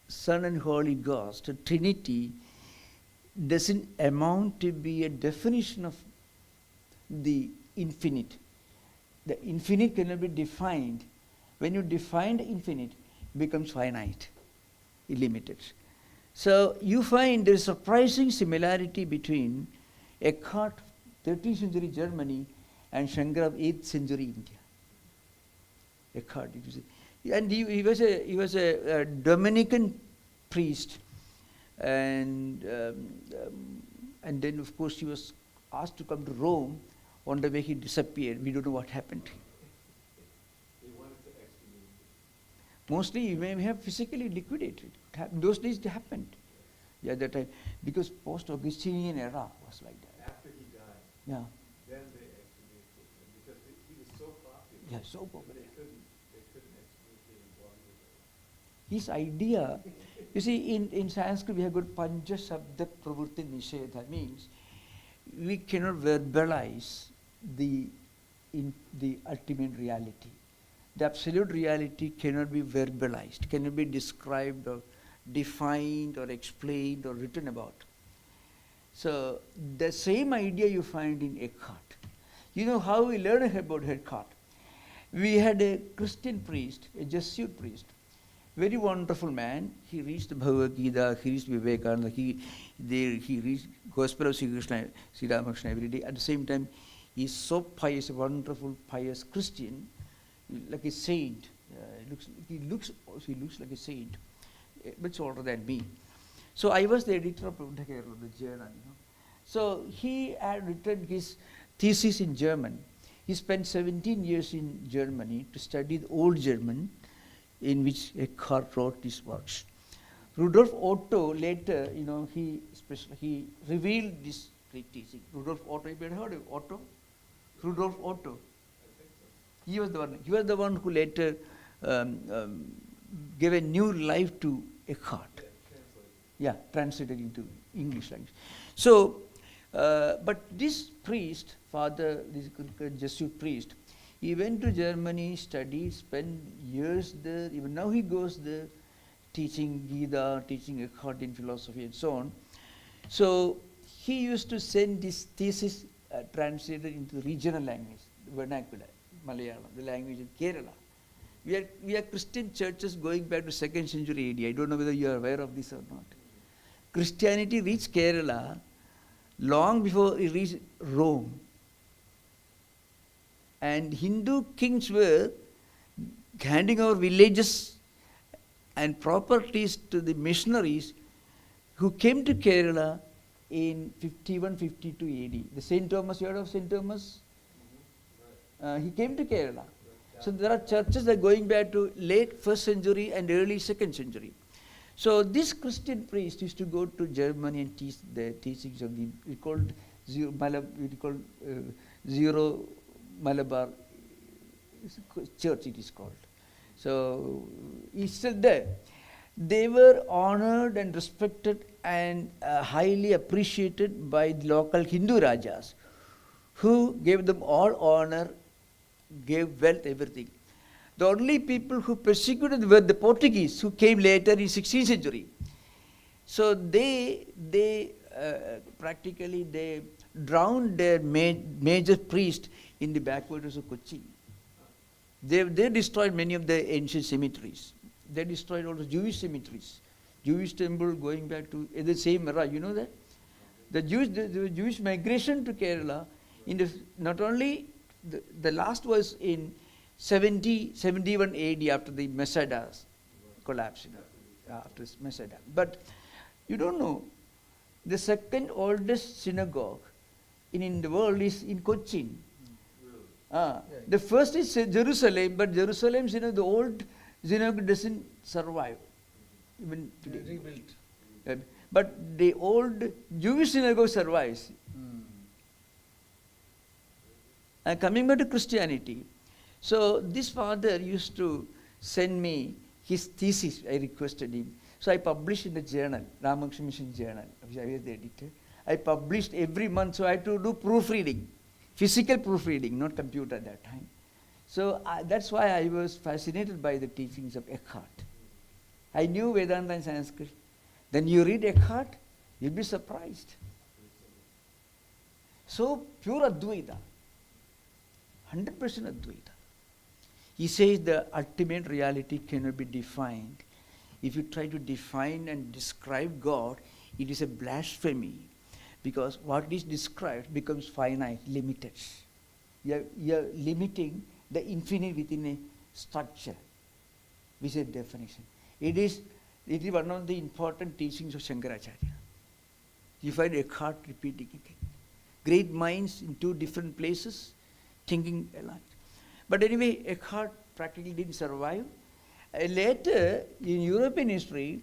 Son and Holy Ghost, a Trinity, doesn't amount to be a definition of the infinite. The infinite cannot be defined. When you define the infinite, it becomes finite, limited. So you find there is surprising similarity between Eckhart, 13th century Germany, and Shankara of 8th century India. Eckhart, and he was a Dominican priest, and then of course he was asked to come to Rome. On the way he disappeared. We don't know what happened to him. They wanted to excommunicate. Mostly he may have physically liquidated. Those days it happened. Yeah, that time, because post-Augustinian era was like that. After he died, Yeah. then they excommunicated him, because Yeah, so popular. His idea, you see, in Sanskrit we have got Pancha Shabda Pravritti Nishedha, means we cannot verbalize the ultimate reality. The absolute reality cannot be verbalized, cannot be described or defined or explained or written about. So the same idea you find in Eckhart. You know how we learned about Eckhart? We had a Christian priest, a Jesuit priest, very wonderful man. He reached the Bhagavad Gita, he reached Vivekananda, he reached Gospel of Sri Krishna, Sri Ramakrishna every day. At the same time, he is so pious, a wonderful, pious Christian, like a saint. He looks like a saint, much older than me. So I was the editor of the journal. So he had written his thesis in German. He spent 17 years in Germany to study the Old German, in which Eckhart wrote his works. Rudolf Otto later, he revealed this great teaching. Rudolf Otto, you ever heard of Otto? Rudolf Otto. He was the one who later gave a new life to Eckhart. Yeah, translated into English language. So, but this priest, this Jesuit priest, he went to Germany, studied, spent years there. Even now he goes there, teaching Gita, teaching Eckhart in philosophy and so on. So he used to send this thesis translated into regional language, vernacular, Malayalam, the language in Kerala. We are Christian churches going back to 2nd century AD. I don't know whether you are aware of this or not. Christianity reached Kerala long before it reached Rome. And Hindu kings were handing over villages and properties to the missionaries who came to Kerala in 51-52 AD. The St. Thomas, you heard of St. Thomas? He came to Kerala. So there are churches that are going back to late 1st century and early 2nd century. So this Christian priest used to go to Germany and teach the teachings of the, Zero Malabar Church, it is called. So he's still there. They were honored and respected and highly appreciated by the local Hindu Rajas, who gave them all honor, gave wealth, everything. The only people who persecuted were the Portuguese, who came later in 16th century. So they practically drowned their major priest in the backwaters of Kochi. They destroyed many of the ancient cemeteries. They destroyed all the Jewish cemeteries. Jewish temple going back to the same era, you know that? The Jewish migration to Kerala, not only the last was in 71 AD after the Masada's collapse, after Masada. But you don't know, the second oldest synagogue in the world is in Cochin. The first is Jerusalem, but Jerusalem, the old synagogue doesn't survive even today. Rebuilt. But the old Jewish synagogue survives. And coming back to Christianity, so this father used to send me his thesis. I requested him. So I published in the journal, Ramakrishna Mission Journal, which I was the editor. I published every month, so I had to do proofreading, physical proofreading, not computer at that time. So that's why I was fascinated by the teachings of Eckhart. I knew Vedanta and Sanskrit. Then you read Eckhart, you'll be surprised. So pure Advaita, 100% Advaita. He says the ultimate reality cannot be defined. If you try to define and describe God, it is a blasphemy, because what is described becomes finite, limited. You're limiting the infinite within a structure, which is a definition. It is one of the important teachings of Shankaracharya. You find Eckhart repeating again. Great minds in two different places, thinking alike. But anyway, Eckhart practically didn't survive. Later, in European history,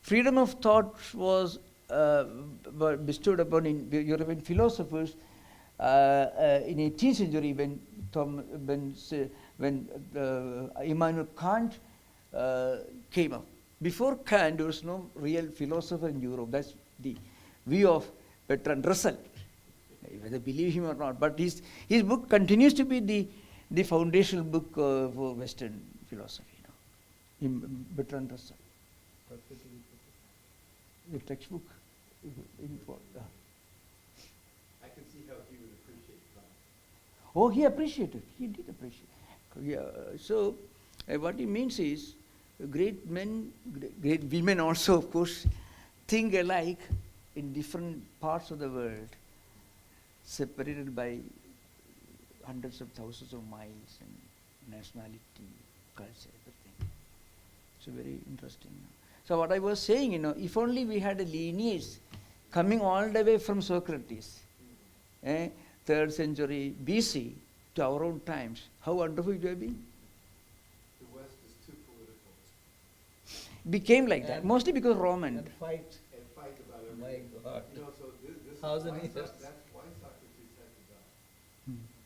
freedom of thought was bestowed upon European philosophers in 18th century when when Immanuel Kant came up. Before Kant, there was no real philosopher in Europe. That's the view of Bertrand Russell, whether believe him or not. But his book continues to be the foundational book for Western philosophy. Bertrand Russell. The textbook. I can see how he would appreciate that. Oh, he appreciated. He did appreciate. Yeah. So, what he means is, great men, great women also, of course, think alike in different parts of the world, separated by hundreds of thousands of miles and nationality, culture, everything. So very interesting. So what I was saying, if only we had a lineage coming all the way from Socrates, 3rd century BC to our own times, how wonderful it would have been. The West is too political. Became like that, mostly because Roman. And fight. And fight about everything. My God. So this Thousand is why years. that's why Socrates had to die.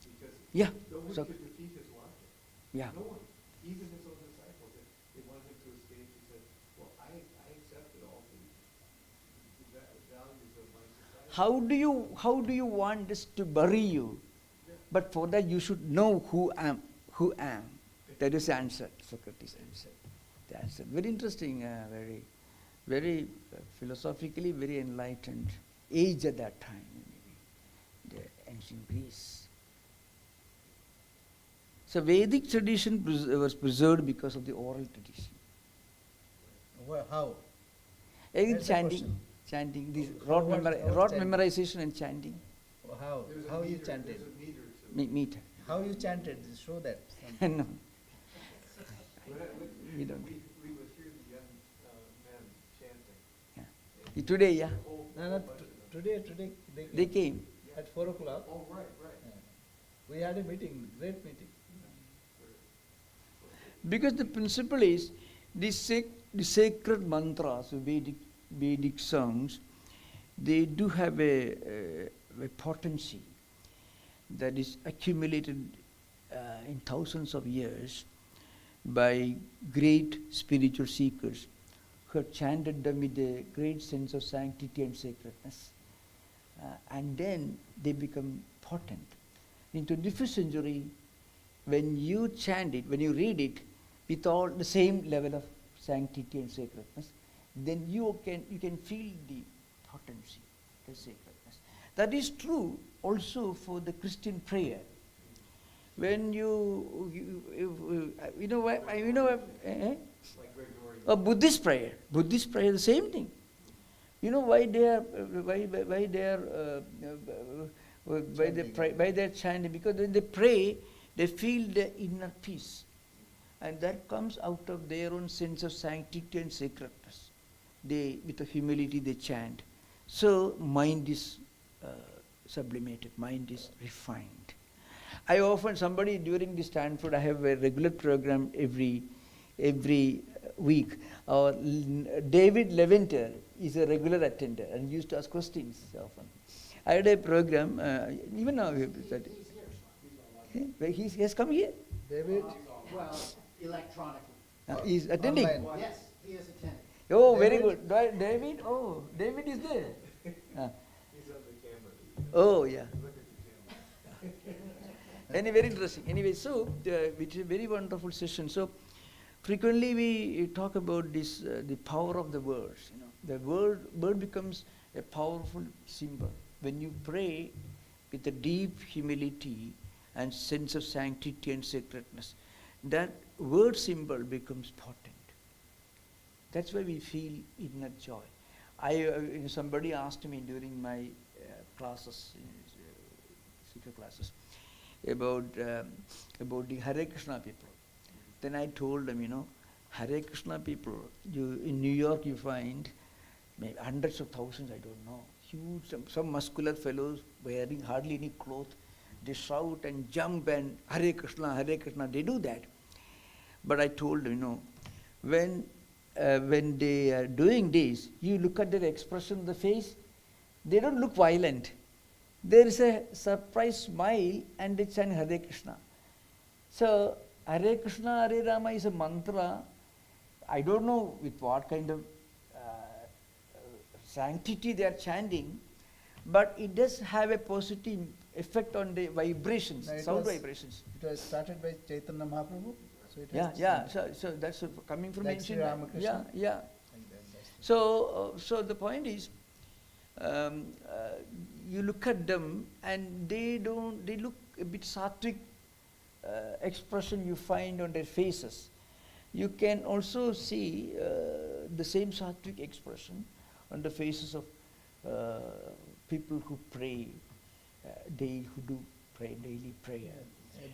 Because Yeah. no one So, could defeat his logic. yeah. No one. Even his own disciples. They wanted him to escape. He said, well, I accepted all the values of my society. How do you want us to bury you? But for that you should know who am. That is the answer. Socrates answered. The answer. Very interesting, very philosophically very enlightened age at that time, maybe, the ancient Greece. So Vedic tradition was preserved because of the oral tradition. Well, how? Again, That's the question. chanting, this How rote chanting? memorization and chanting. How? There's a How you meter- chanted? There's a meter to Meter. How you chanted? Show that. No, we we don't. would hear the young men chanting. Yeah. Today, yeah, A whole No, bunch no, of them. today they came. at 4 o'clock. Oh, right. We had a meeting, great meeting. Because the principle is the sacred mantras, Vedic songs, they do have a potency that is accumulated in thousands of years by great spiritual seekers who have chanted them with a great sense of sanctity and sacredness. And then they become potent. In 21st century, when you chant it, when you read it with all the same level of sanctity and sacredness, then you can feel the potency, the sacredness. That is true also for the Christian prayer. When Like Gregorian. a Buddhist prayer, the same thing. You know why they are chanting? Because when they pray, they feel the inner peace, and that comes out of their own sense of sanctity and sacredness. They, with the humility, they chant. So mind is sublimated, mind is refined. I often, somebody during the Stanford, I have a regular program every week. David Leventer is a regular attender and used to ask questions often. I had a program, even now he has come here. David, Well, electronically. He's attending. Online. Yes, he is attending. Oh, very David? good. David? Oh, David is there. He's on the camera. Oh, yeah. Look at the camera. Very interesting. Anyway, so which is a very wonderful session. So frequently we talk about this, the power of the words. The word becomes a powerful symbol. When you pray with a deep humility and sense of sanctity and sacredness, that word symbol becomes potent. That's why we feel inner joy. Somebody asked me during my classes, secret classes, about the Hare Krishna people. Then I told them, Hare Krishna people, in New York you find maybe hundreds of thousands, I don't know, huge, some muscular fellows wearing hardly any clothes. They shout and jump and Hare Krishna, they do that. But I told them, when they are doing this, you look at their expression of the face, they don't look violent. There is a surprised smile and they chant Hare Krishna. So Hare Krishna, Hare Rama is a mantra. I don't know with what kind of sanctity they are chanting, but it does have a positive effect on the vibrations, No, it sound was- vibrations. It was started by Chaitanya Mahaprabhu. So it Yeah, has yeah. descended. So that's coming from Like Sri ancient. Ramakrishna? Yeah, yeah. Like that, that's the- So the point is, you look at them and they look a bit sattvic expression you find on their faces. You can also see the same sattvic expression on the faces of people who pray, who do pray daily prayer.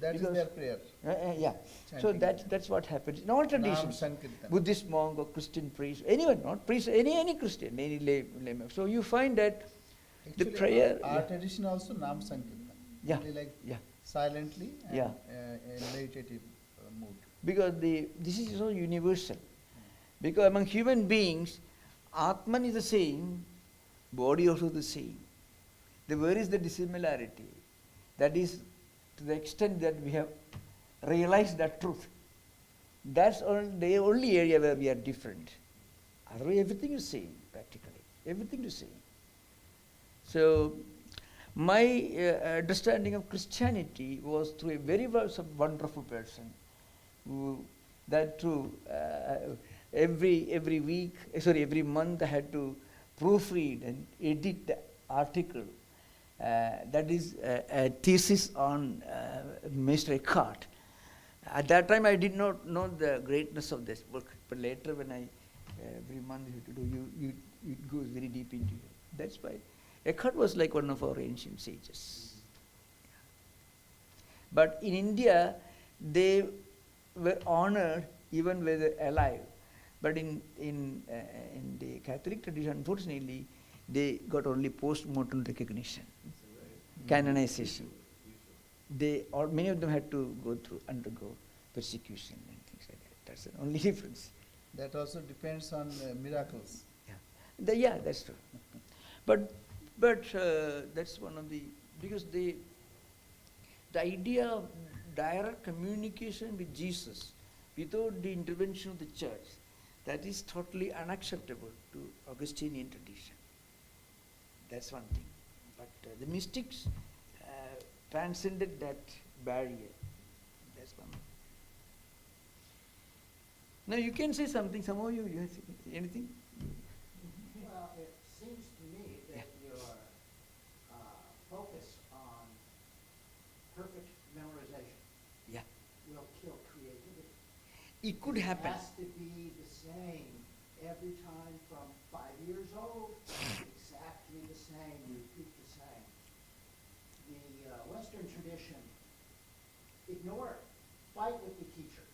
That is Because- their prayer. Yeah. So Chanting. that's what happens in all traditions. Nam Sankirtan. Buddhist monk or Christian priest, anyone, not priest, any Christian, any layman. So you find that the Actually, prayer. Our yeah, tradition also Nam Sankirtan. Yeah. Only like yeah. silently and Yeah. in meditative mood. Because this is so universal. Because among human beings, Atman is the same, body also the same. Where is the dissimilarity? That is to the extent that we have realized that truth. That's the only area where we are different. Otherwise, everything is same, practically. Everything is same. So, my understanding of Christianity was through a very wonderful person who, that too, every month I had to proofread and edit the article. That is a thesis on Mr. Eckhart. At that time, I did not know the greatness of this book, but later, when every month you have to do, it goes very deep into it. That's why Eckhart was like one of our ancient sages. But in India, they were honored even when they were alive. But in the Catholic tradition, unfortunately, they got only post-mortem recognition, canonization. Many of them had to undergo persecution and things like that. That's the only difference. That also depends on miracles. Yeah, that's true. But that's one of because the idea of direct communication with Jesus without the intervention of the church, that is totally unacceptable to Augustinian tradition. That's one thing. But the mystics transcended that barrier. That's one. Now you can say something. Some of you have anything? Well, it seems to me that your focus on perfect memorization Yeah. will kill creativity. It could happen. It has to be the same every time from 5 years old, exactly the same, you repeat the same. The Western tradition, ignore it, fight with the teacher,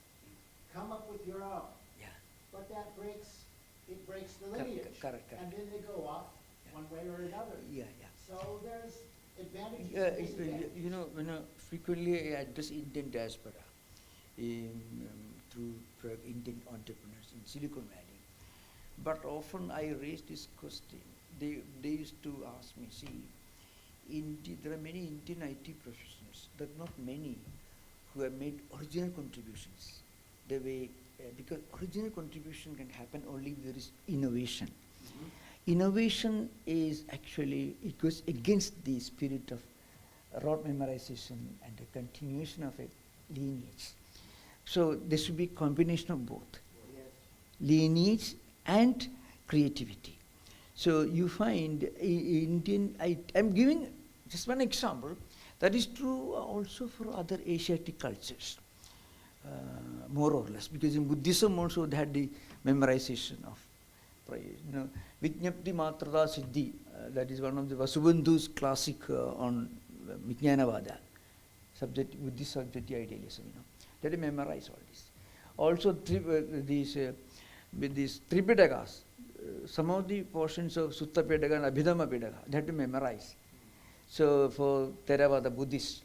come up with your own. Yeah. But that breaks the Correct, lineage. correct. And then they go off Yeah. one way or another. Yeah. So there's advantages and disadvantages. You know, frequently I address Indian diaspora through Indian entrepreneurs in Silicon Valley. But often I raise this question. They used to ask me, see, there are many Indian IT professionals, but not many who have made original contributions. Because original contribution can happen only if there is innovation. Innovation is actually, it goes against the spirit of rote memorization and the continuation of a lineage. So there should be a combination of both, Yes. lineage and creativity. So you find I'm giving just one example, that is true also for other Asiatic cultures, more or less, because in Buddhism also they had the memorization of prayer. You know, Vijñapti Matrada Siddhi, that is one of the Vasubandhu's classic on Vijñanavada, Buddhist subjective idealism, you know. They memorize all this. Also with these Tripitakas, some of the portions of Sutta Pitaka and Abhidhamma Pitaka, they have to memorize. So for Theravada Buddhists,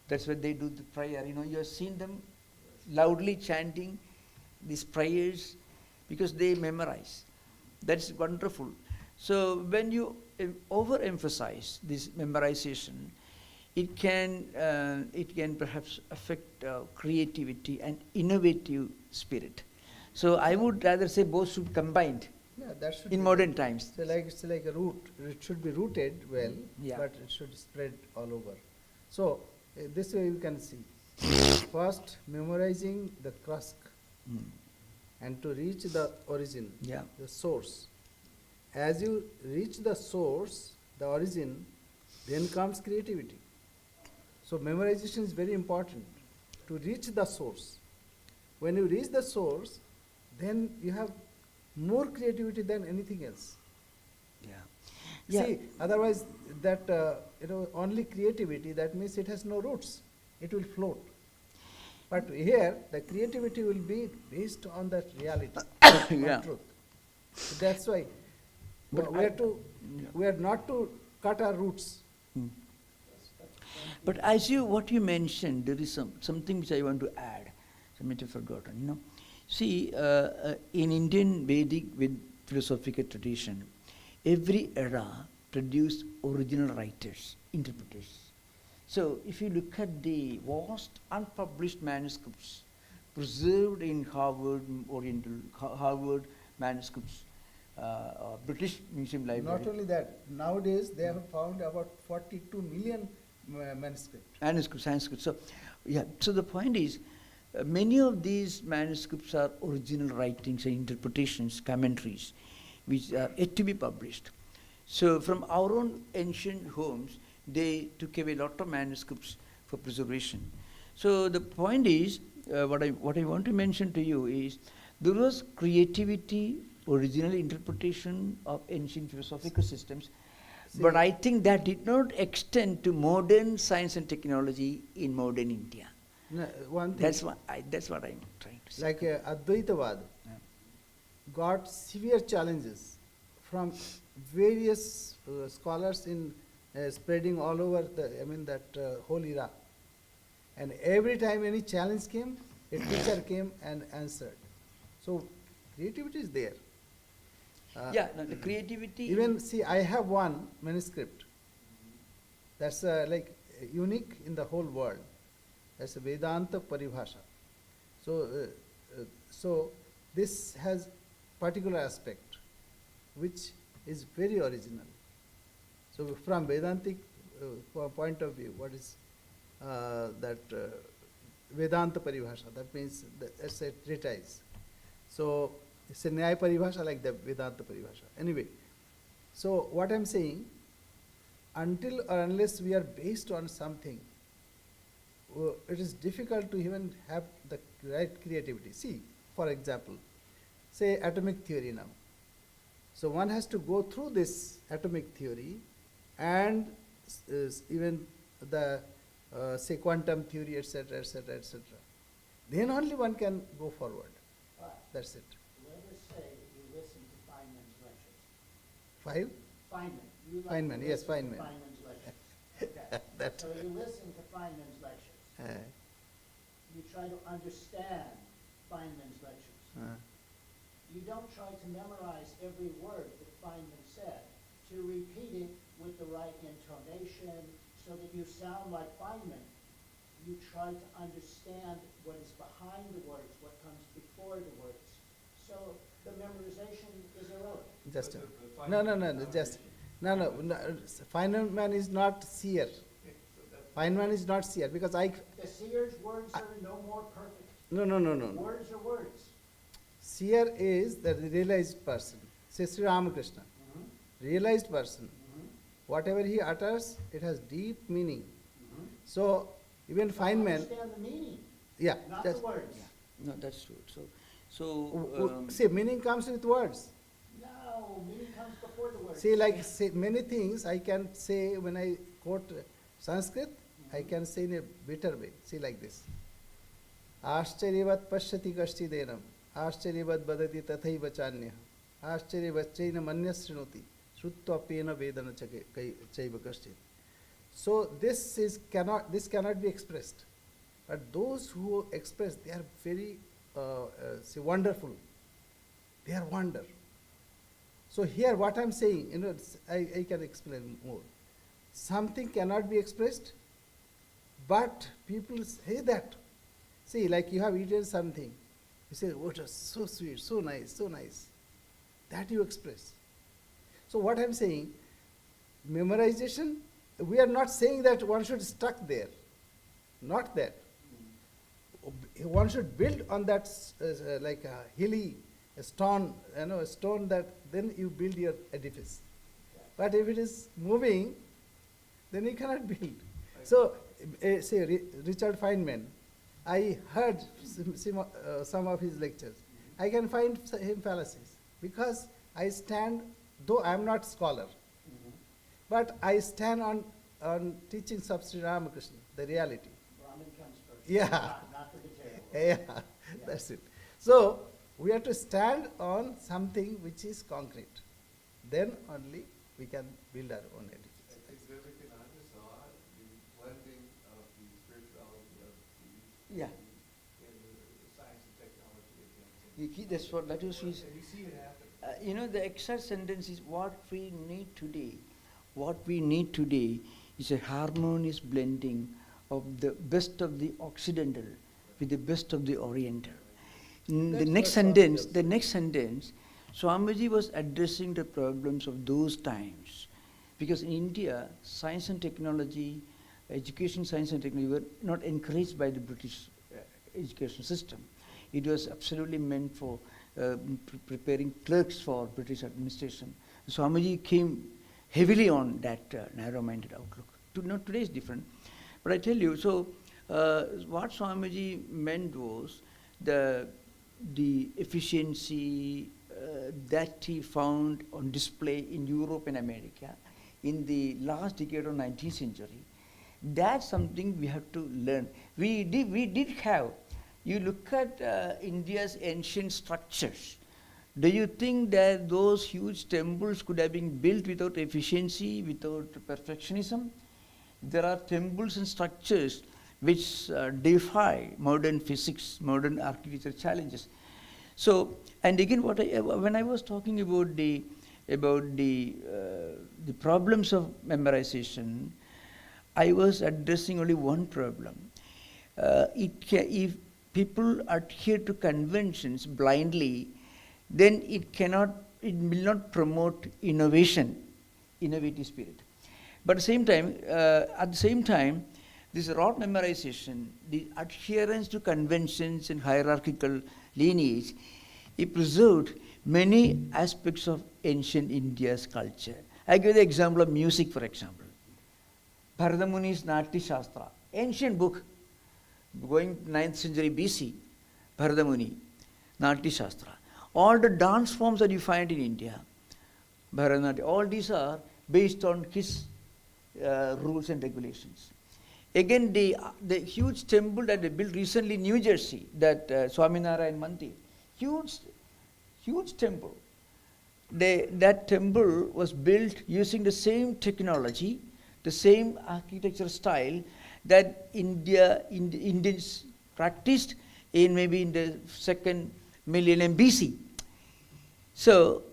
that's why they do the prayer. You know, you have seen them loudly chanting these prayers because they memorize. That's wonderful. So when you overemphasize this memorization, it can perhaps affect creativity and innovative spirit. So I would rather say both should combined Yeah, that should in be modern there. times. So like it's like a root. It should be rooted well, Yeah. but it should spread all over. So this way you can see. First, memorizing the krusk Mm. and to reach the origin, Yeah. the source. As you reach the source, the origin, then comes creativity. So memorization is very important to reach the source. When you reach the source, then you have more creativity than anything else. Yeah. Yeah. See, otherwise that only creativity, that means it has no roots. It will float. But here the creativity will be based on that reality, Yeah. on truth. So that's why But we are not to cut our roots. Mm. But as what you mentioned, there is something which I want to add. I might have forgotten. See, in Indian Vedic with philosophical tradition, every era produced original writers, interpreters. So, if you look at the vast unpublished manuscripts preserved in Harvard manuscripts, British Museum Library. Not only that, nowadays they have found about 42 million manuscripts. Sanskrit. So, yeah. So the point is, many of these manuscripts are original writings and interpretations, commentaries, which are yet to be published. So, from our own ancient homes, they took away a lot of manuscripts for preservation. So, the point is, what I want to mention to you is, there was creativity, original interpretation of ancient philosophical systems. But I think that did not extend to modern science and technology in modern India. No, one thing, That's what I'm trying to say. like Advaitavad Yeah. got severe challenges from various scholars in spreading all over that whole era. And every time any challenge came, a teacher came and answered. So creativity is there. The creativity. Even see, I have one manuscript that's like unique in the whole world. That's a Vedanta Paribhasha. So this has particular aspect which is very original. So from Vedantic point of view, what is that Vedanta Paribhasha? That means that's a treatise. So it's a Nyaya Paribhasha like the Vedanta Paribhasha. Anyway, so what I'm saying, until or unless we are based on something, it is difficult to even have the right creativity. See, for example, say atomic theory now. So one has to go through this atomic theory and even the say quantum theory, etc., etc., etc. Then only one can go forward. That's it. Let us say you listen to Feynman's lectures. 5? Feynman. You like Feynman, to yes, listen to Feynman. Feynman's lectures. Okay. That- So you listen to Feynman's lectures. You try to understand Feynman's lectures. You don't try to memorize every word that Feynman said, to repeat it with the right intonation so that you sound like Feynman. You try to understand what is behind the words, what comes before the words. So the memorization is irrelevant. Just no. Feynman is not seer. Feynman is not seer because The seer's words are no more perfect. No. Words are words. Seer is the realized person. Say Sri Ramakrishna, realized person. Whatever he utters, it has deep meaning. So even Feynman, Understand the meaning, yeah, not the just words. No, that's true. So, see, meaning comes with words. No, meaning comes before the words. See, many things I can say when I quote Sanskrit, I can say in a better way. See, like this. Ascharyavat pashyati kashchidenam, ascharyavat badati tathaiva chanyah, ascharyavat chaina manyas srinoti, shrutva pena vedana chaiva kashchid. So this cannot be expressed. But those who express, they are very wonderful. They are wonder. So here what I'm saying, I can explain more. Something cannot be expressed, But people say that. See, like you have eaten something. You say, oh, it was so sweet, so nice, so nice. That you express. So what I'm saying, memorization, we are not saying that one should stuck there. Not that. One should build on that like a hilly a stone, a stone that then you build your edifice. But if it is moving, then you cannot build. So, say Richard Feynman, I heard some of his lectures. I can find him fallacies because I stand, though I am not scholar, but I stand on teachings of Sri Ramakrishna, the reality. Brahman comes first. Yeah. Not the potato. Yeah, that's it. So, we have to stand on something which is concrete. Then only we can build our own edifice. Is Vivekananda saw the blending of the spirituality of the Yeah. in the science and technology again. That's what, that was his. And you see it happen. The exact sentence is what we need today. What we need today is a harmonious blending of the best of the Occidental with the best of the Oriental. In the That's next what Swami sentence, does. the next sentence, Swamiji was addressing the problems of those times. Because in India, science and technology, education, science and technology were not encouraged by the British education system. It was absolutely meant for preparing clerks for British administration. Swamiji came heavily on that narrow-minded outlook. Today is different. But I tell you, so what Swamiji meant was the efficiency that he found on display in Europe and America in the last decade of 19th century. That's something we have to learn. We did have. You look at India's ancient structures. Do you think that those huge temples could have been built without efficiency, without perfectionism? There are temples and structures which defy modern physics, modern architecture challenges. So, and again, when I was talking about the problems of memorization, I was addressing only one problem. If people adhere to conventions blindly, then it will not promote innovative spirit. But at the same time, this rote memorization, the adherence to conventions and hierarchical lineage, it preserved many aspects of ancient India's culture. I give the example of music, for example. Bharata Muni's Natya Shastra, ancient book, going 9th century BC, Bharata Muni, Natya Shastra. All the dance forms that you find in India, Bharatanatyam, all these are based on his rules and regulations. Again, the huge temple that they built recently in New Jersey, that Swaminarayan Mandir, huge temple. That temple was built using the same technology, the same architecture style that Indians practiced maybe in the 2nd millennium BC. So,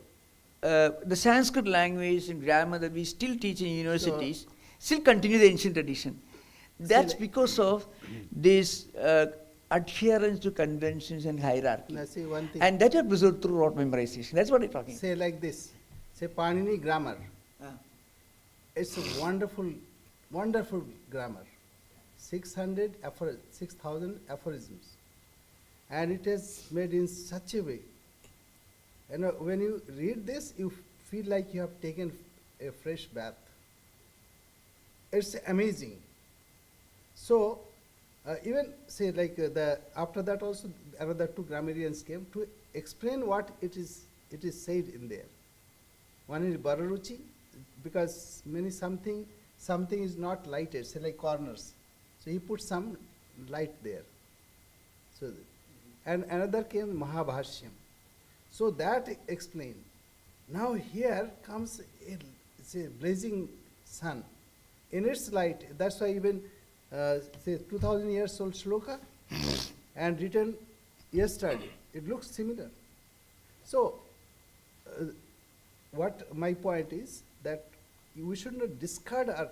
the Sanskrit language and grammar that we still teach in universities still continue the ancient tradition. That's because of this adherence to conventions and hierarchy. Now, see one thing. And that is preserved through rote memorization. That's what I'm talking Say like this. Say Panini grammar. about. It's a wonderful grammar. 6,000 aphorisms. And it is made in such a way. When you read this, you feel like you have taken a fresh bath. It's amazing. So, even say like after that also another 2 grammarians came to explain what it is said in there. One is Bararuchi, because something is not lighted, say like corners. So he put some light there. So, and another came Mahabhashyam. So that explained. Now here comes a blazing sun. In its light, that's why even say 2000 years old shloka and written yesterday, it looks similar. So what my point is that we should not discard our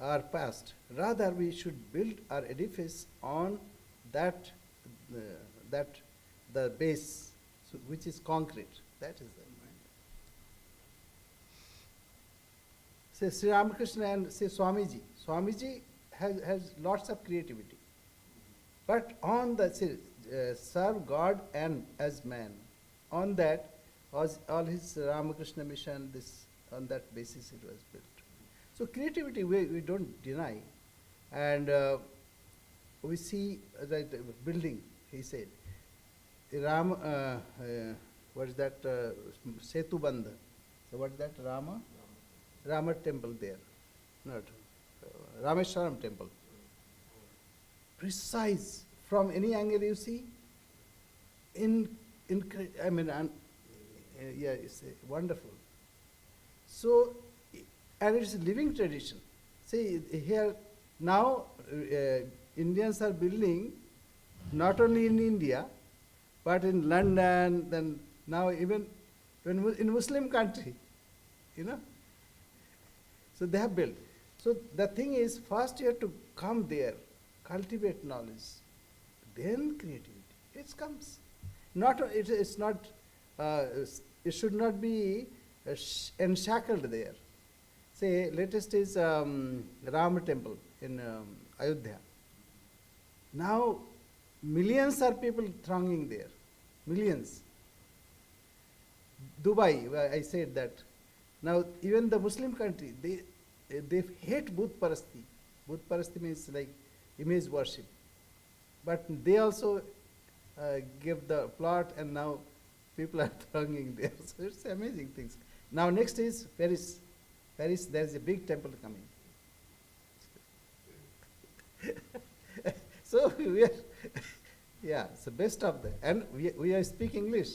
our past. Rather, we should build our edifice on that, uh, that the base, so which is concrete. That is the point. Say Sri Ramakrishna and say Swamiji. Swamiji has lots of creativity. But on the serve God and as man, on that was all his Ramakrishna mission. This on that basis it was built. So creativity we don't deny, and we see that building. He said, what is that? Setu Bandha. So what is that? Rama temple there, not Rameshwaram temple. Precise from any angle you see. Yeah, it's wonderful. So, and it's a living tradition. See here now, Indians are building not only in India, but in London. Then now even in Muslim country, you know. So they have built. So the thing is, first you have to come there, cultivate knowledge, then creativity. It comes. It's not. It should not be enshackled there. Say, latest is Rama temple in Ayodhya. Now, millions are people thronging there. Millions. Dubai, I said that. Now, even the Muslim country, they hate Bhut Parasti. Bhut Parasti means like image worship. But they also give the plot, and now people are thronging there. So it's amazing things. Now next is Paris. Paris, there's a big temple coming. So we are, yeah, it's the best of them. And we are speak English.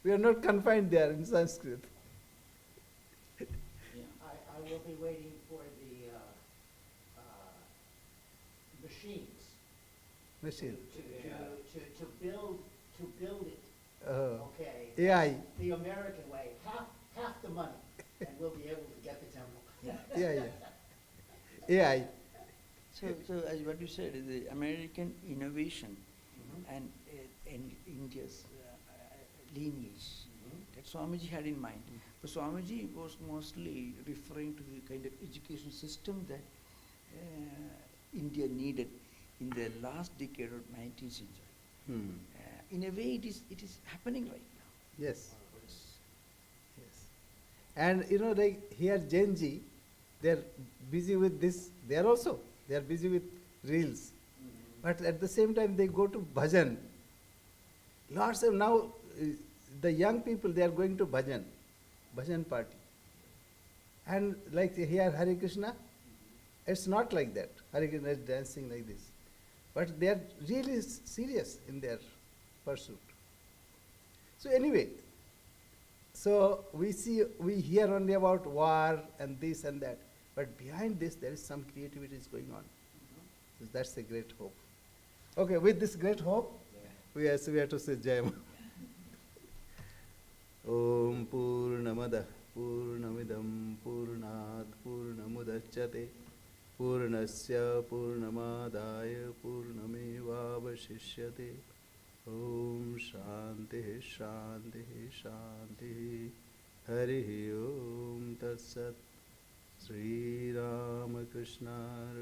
We are not confined there in Sanskrit. I will be waiting for the machines Machine. to build it. Okay. AI. The American way, half the money, and we'll be able to get the temple. Yeah. AI. So as what you said, the American innovation Mhm. and India's lineage that Swamiji had in mind. But Swamiji was mostly referring to the kind of education system that India needed in the last decade of 19th century. In a way, it is happening right now. Yes. Yes. And you know, like here Genji, they are busy with this. They are busy with reels. But at the same time, they go to bhajan. Lots of now, the young people, they are going to bhajan party. And like here Hare Krishna, it's not like that. Hare Krishna is dancing like this. But they are really serious in their pursuit. So anyway, so we hear only about war and this and that. But behind this, there is some creativity is going on. So that's a great hope. Okay, with this great hope, we have to say Jai Ma. Om Purnamada Purnamidam Purnat Purnamudachyate Purnasya Purnamadaya Purnamevavashishyate. Om Shanti Shanti Shanti. Hari Om Tat Sat. Sri Ramakrishna